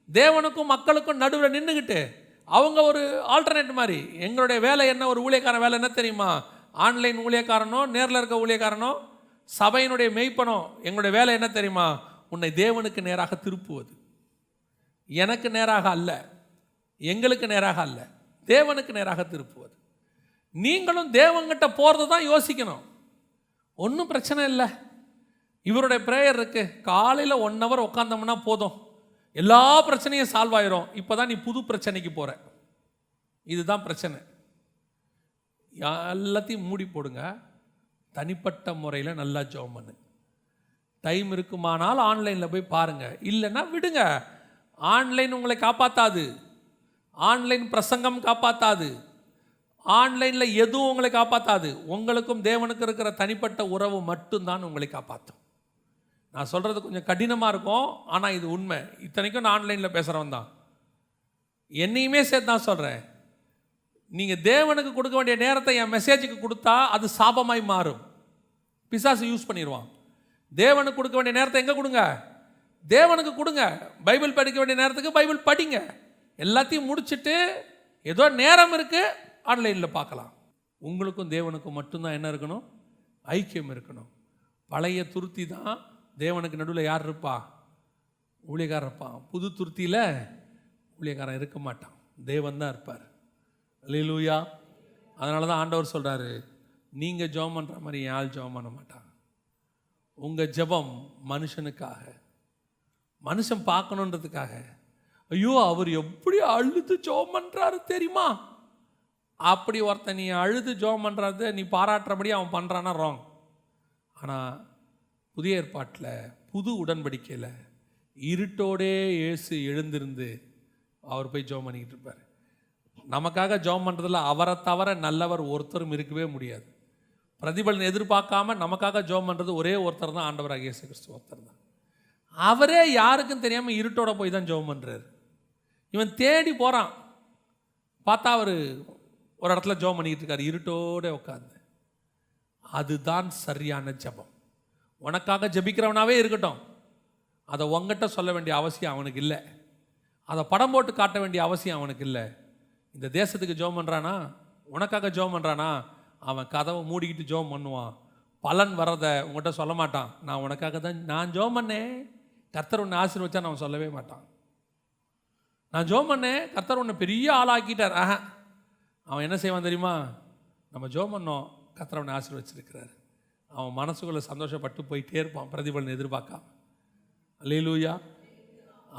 தேவனுக்கும் மக்களுக்கும் நடுவில் நின்றுக்கிட்டு அவங்க ஒரு ஆல்டர்னேட் மாதிரி. எங்களுடைய வேலை என்ன, ஒரு ஊழியக்கார வேலை என்ன தெரியுமா, ஆன்லைன் ஊழியக்காரனோ நேரில் இருக்க ஊழியக்காரனோ சபையினுடைய மெய்ப்பனோ எங்களுடைய வேலை என்ன தெரியுமா? உன்னை தேவனுக்கு நேராக திருப்புவது. எனக்கு நேராக அல்ல, எங்களுக்கு நேராக அல்ல, தேவனுக்கு நேராக திருப்புவது. நீங்களும் தேவன்கிட்ட போகிறது தான் யோசிக்கணும். ஒன்றும் பிரச்சனை இல்லை. இவருடைய ப்ரேயர் இருக்கு, காலையில் 1 hour உட்காந்தோம்னா போதும், எல்லா பிரச்சனையும் சால்வ் ஆயிரும். இப்போ தான் நீ புது பிரச்சனைக்கு போகிற. இதுதான் பிரச்சனை. எல்லாத்தையும் மூடி போடுங்க. தனிப்பட்ட முறையில் நல்லா ஜெபம் பண்ணு. டைம் இருக்குமானால் ஆன்லைனில் போய் பாருங்கள், இல்லைன்னா விடுங்க. ஆன்லைன் உங்களை காப்பாற்றாது, ஆன்லைன் பிரசங்கம் காப்பாற்றாது, ஆன்லைனில் எதுவும் உங்களை காப்பாற்றாது. உங்களுக்கும் தேவனுக்கு இருக்கிற தனிப்பட்ட உறவு மட்டும்தான் உங்களை காப்பாற்றும். நான் சொல்கிறது கொஞ்சம் கடினமாக இருக்கும், ஆனால் இது உண்மை. இத்தனைக்கும் நான் ஆன்லைனில் பேசுகிறவன் தான், என்னையுமே சேர்த்து தான் சொல்கிறேன். நீங்கள் தேவனுக்கு கொடுக்க வேண்டிய நேரத்தை என் மெசேஜுக்கு கொடுத்தா அது சாபமாய் மாறும். பிசாசு யூஸ் பண்ணிடுவான். தேவனுக்கு கொடுக்க வேண்டிய நேரத்தை எங்கே கொடுங்க? தேவனுக்கு கொடுங்க. பைபிள் படிக்க வேண்டிய நேரத்துக்கு பைபிள் படிங்க. எல்லாத்தையும் முடிச்சுட்டு ஏதோ நேரம் இருக்குது ஆன்லைனில் பார்க்கலாம். உங்களுக்கும் தேவனுக்கும் மட்டும்தான் என்ன இருக்கணும்? ஐக்கியம் இருக்கணும். பழைய துருத்தி தான் தேவனுக்கு நடுவில் யார் இருப்பா? ஊழியக்காரன் இருப்பான். புது துருத்தியில் ஊழியக்காரன் இருக்க மாட்டான், தேவன் தான் இருப்பார். அல்லேலூயா. அதனால தான் ஆண்டவர் சொல்கிறாரு, நீங்கள் ஜெபம் பண்ணுற மாதிரி என் ஆள் ஜெபம் பண்ண மாட்டான். உங்கள் ஜெபம் மனுஷனுக்காக, மனுஷன் பார்க்கணுன்றதுக்காக. ஐயோ அவர் எப்படி அழுது ஜெபம் பண்ணுறாரு தெரியுமா? அப்படி ஒருத்தன் நீ அழுது ஜெபம் பண்ணுறது நீ பாராட்டுறபடி அவன் பண்ணுறான்னா ராங். ஆனால் புதிய ஏற்பாட்டில் புது உடன்படிக்கையில் இருட்டோடே இயேசு எழுந்திருந்து அவர் போய் ஜெபம் பண்ணிக்கிட்டு இருப்பார். நமக்காக ஜெபம் பண்ணுறதுல அவரை தவிர நல்லவர் ஒருத்தரும் இருக்கவே முடியாது. பிரதிபலன் எதிர்பார்க்காம நமக்காக ஜெபம் பண்ணுறது ஒரே ஒருத்தர் தான், ஆண்டவராக இயேசு கிறிஸ்து ஒருத்தர் தான். அவரே யாருக்கும் தெரியாமல் இருட்டோட போய் தான் ஜெபம் பண்ணுறாரு. இவன் தேடி போகிறான், பார்த்தா அவர் ஒரு இடத்துல ஜெபம் பண்ணிக்கிட்டு இருக்கார் இருட்டோட உட்காந்து. அதுதான் சரியான ஜெபம். உனக்காக ஜெபிக்கிறவனாவே இருக்கட்டும், அதை உங்ககிட்ட சொல்ல வேண்டிய அவசியம் அவனுக்கு இல்லை, அதை படம் போட்டு காட்ட வேண்டிய அவசியம் அவனுக்கு இல்லை. இந்த தேசத்துக்கு ஜெபம் பண்ணுறானா, உனக்காக ஜெபம் பண்ணுறானா, அவன் கதவை மூடிக்கிட்டு ஜெபம் பண்ணுவான். பலன் வர்றதை உங்கள்கிட்ட சொல்ல மாட்டான். நான் உனக்காக தான் நான் ஜெபம் பண்ணேன், கர்த்தர் உன்னை ஆசீர்வதிச்சான்னு அவன் சொல்லவே மாட்டான். நான் ஜெபம் பண்ணேன், கர்த்தர் உன்னை பெரிய ஆளாக்கிட்டார். அவன் என்ன செய்வான் தெரியுமா? நம்ம ஜெபம் பண்ணோம், கர்த்தர் உன்னை ஆசீர்வதிச்சிருக்கிறார். அவன் மனசுக்குள்ளே சந்தோஷப்பட்டு போயிட்டே இருப்பான், பிரதிபலன் எதிர்பார்க்காம. அல்லேலூயா.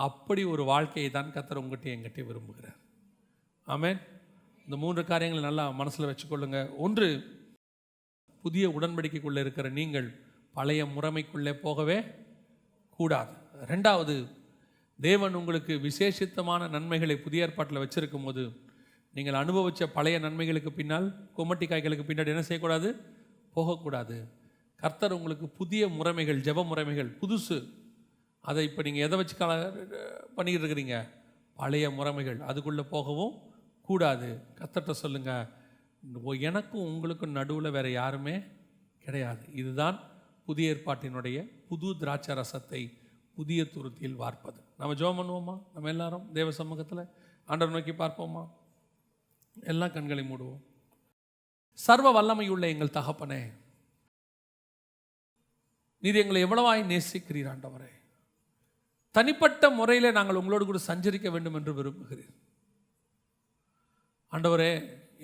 அப்படி ஒரு வாழ்க்கையை தான் கர்த்தர் உங்கள்கிட்ட எங்கிட்ட விரும்புகிறார். ஆமென். இந்த 3 காரியங்களை நல்லா மனசில் வச்சுக்கொள்ளுங்க. 1, புதிய உடன்படிக்கைக்குள்ளே இருக்கிற நீங்கள் பழைய முறைமைக்குள்ளே போகவே கூடாது. 2வது, தேவன் உங்களுக்கு விசேஷித்தமான நன்மைகளை புதிய ஏற்பாட்டில் வச்சிருக்கும் போது நீங்கள் அனுபவித்த பழைய நன்மைகளுக்கு பின்னால், கொம்மட்டி காய்களுக்கு பின்னாடி என்ன செய்யக்கூடாது? போகக்கூடாது. கர்த்தர் உங்களுக்கு புதிய முறைமைகள், ஜெப முறைமைகள் புதுசு, அதை இப்போ நீங்கள் எதை வச்சு பண்ணிக்கிட்டு இருக்கிறீங்க? பழைய முறைமைகள், அதுக்குள்ளே போகவும் கூடாது. கர்த்தர்கிட்ட சொல்லுங்கள், எனக்கும் உங்களுக்கும் நடுவில் வேறு யாருமே கிடையாது. இதுதான் புதிய ஏற்பாட்டினுடைய புது திராட்சை ரசத்தை புதிய துருத்தியில் வார்ப்பது. நம்ம ஜெபம் பண்ணுவோமா? நம்ம எல்லாரும் தேவ சமூகத்தில் ஆண்டவர் நோக்கி பார்ப்போமா? எல்லாம் கண்களை மூடுவோம். சர்வ வல்லமையுள்ள எங்கள் தகப்பனே, நீர் எங்களை எவ்வளவாய் நேசிக்கிறீர் ஆண்டவரே. தனிப்பட்ட முறையில் நாங்கள் உங்களோடு கூட சஞ்சரிக்க வேண்டும் என்று விரும்புகிறீர் ஆண்டவரே.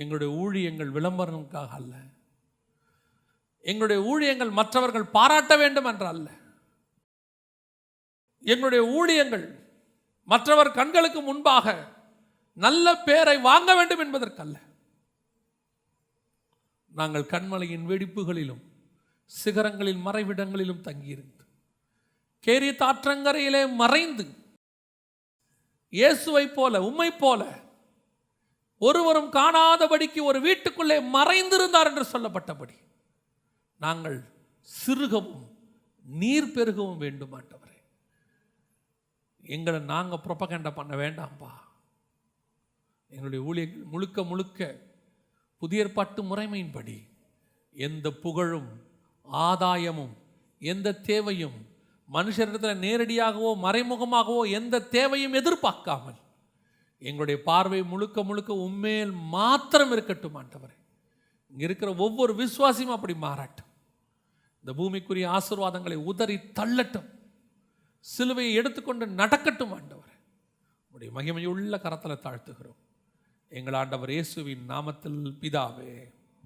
எங்களுடைய ஊழியங்கள் விளம்பரங்களுக்காக அல்ல, எங்களுடைய ஊழியங்கள் மற்றவர்கள் பாராட்ட வேண்டும் என்ற அல்ல, எங்களுடைய ஊழியங்கள் மற்றவர் கண்களுக்கு முன்பாக நல்ல பேரை வாங்க வேண்டும் என்பதற்கல்ல. நாங்கள் கண்மலையின் வெடிப்புகளிலும் சிகரங்களின் மறைவிடங்களிலும் தங்கியிருந்து கேரியத் ஆற்றங்கரையிலே மறைந்து இயேசுவை போல, உம்மை போல ஒருவரும் காணாதபடிக்கு ஒரு வீட்டுக்குள்ளே மறைந்திருந்தார் என்று சொல்லப்பட்டபடி நாங்கள் சிறுகவும் நீர் பெருகவும் வேண்டும் ஆண்டவரே. எங்களை நாங்கள் புரொபகண்டா பண்ண வேண்டாம்பா. எங்களுடைய ஊழியர்கள் முழுக்க முழுக்க புதிய ஏற்பாட்டு முறைமையின்படி எந்த புகழும் ஆதாயமும் எந்த தேவையும் மனுஷரிடத்தில் நேரடியாகவோ மறைமுகமாகவோ எந்த தேவையும் எதிர்பார்க்காமல் எங்களுடைய பார்வை முழுக்க முழுக்க உம்மேல் மாத்திரம் இருக்கட்டும் ஆண்டவரே. இங்கே இருக்கிற ஒவ்வொரு விசுவாசியும் அப்படி மாறட்டும். இந்த பூமிக்குரிய ஆசீர்வாதங்களை உதறி தள்ளட்டும். சிலுவையை எடுத்துக்கொண்டு நடக்கட்டும். ஆண்டவர் உடைய மகிமையுள்ள கரத்தில் தாழ்த்துகிறோம். எங்கள் ஆண்டவர் இயேசுவின் நாமத்தில் பிதாவே.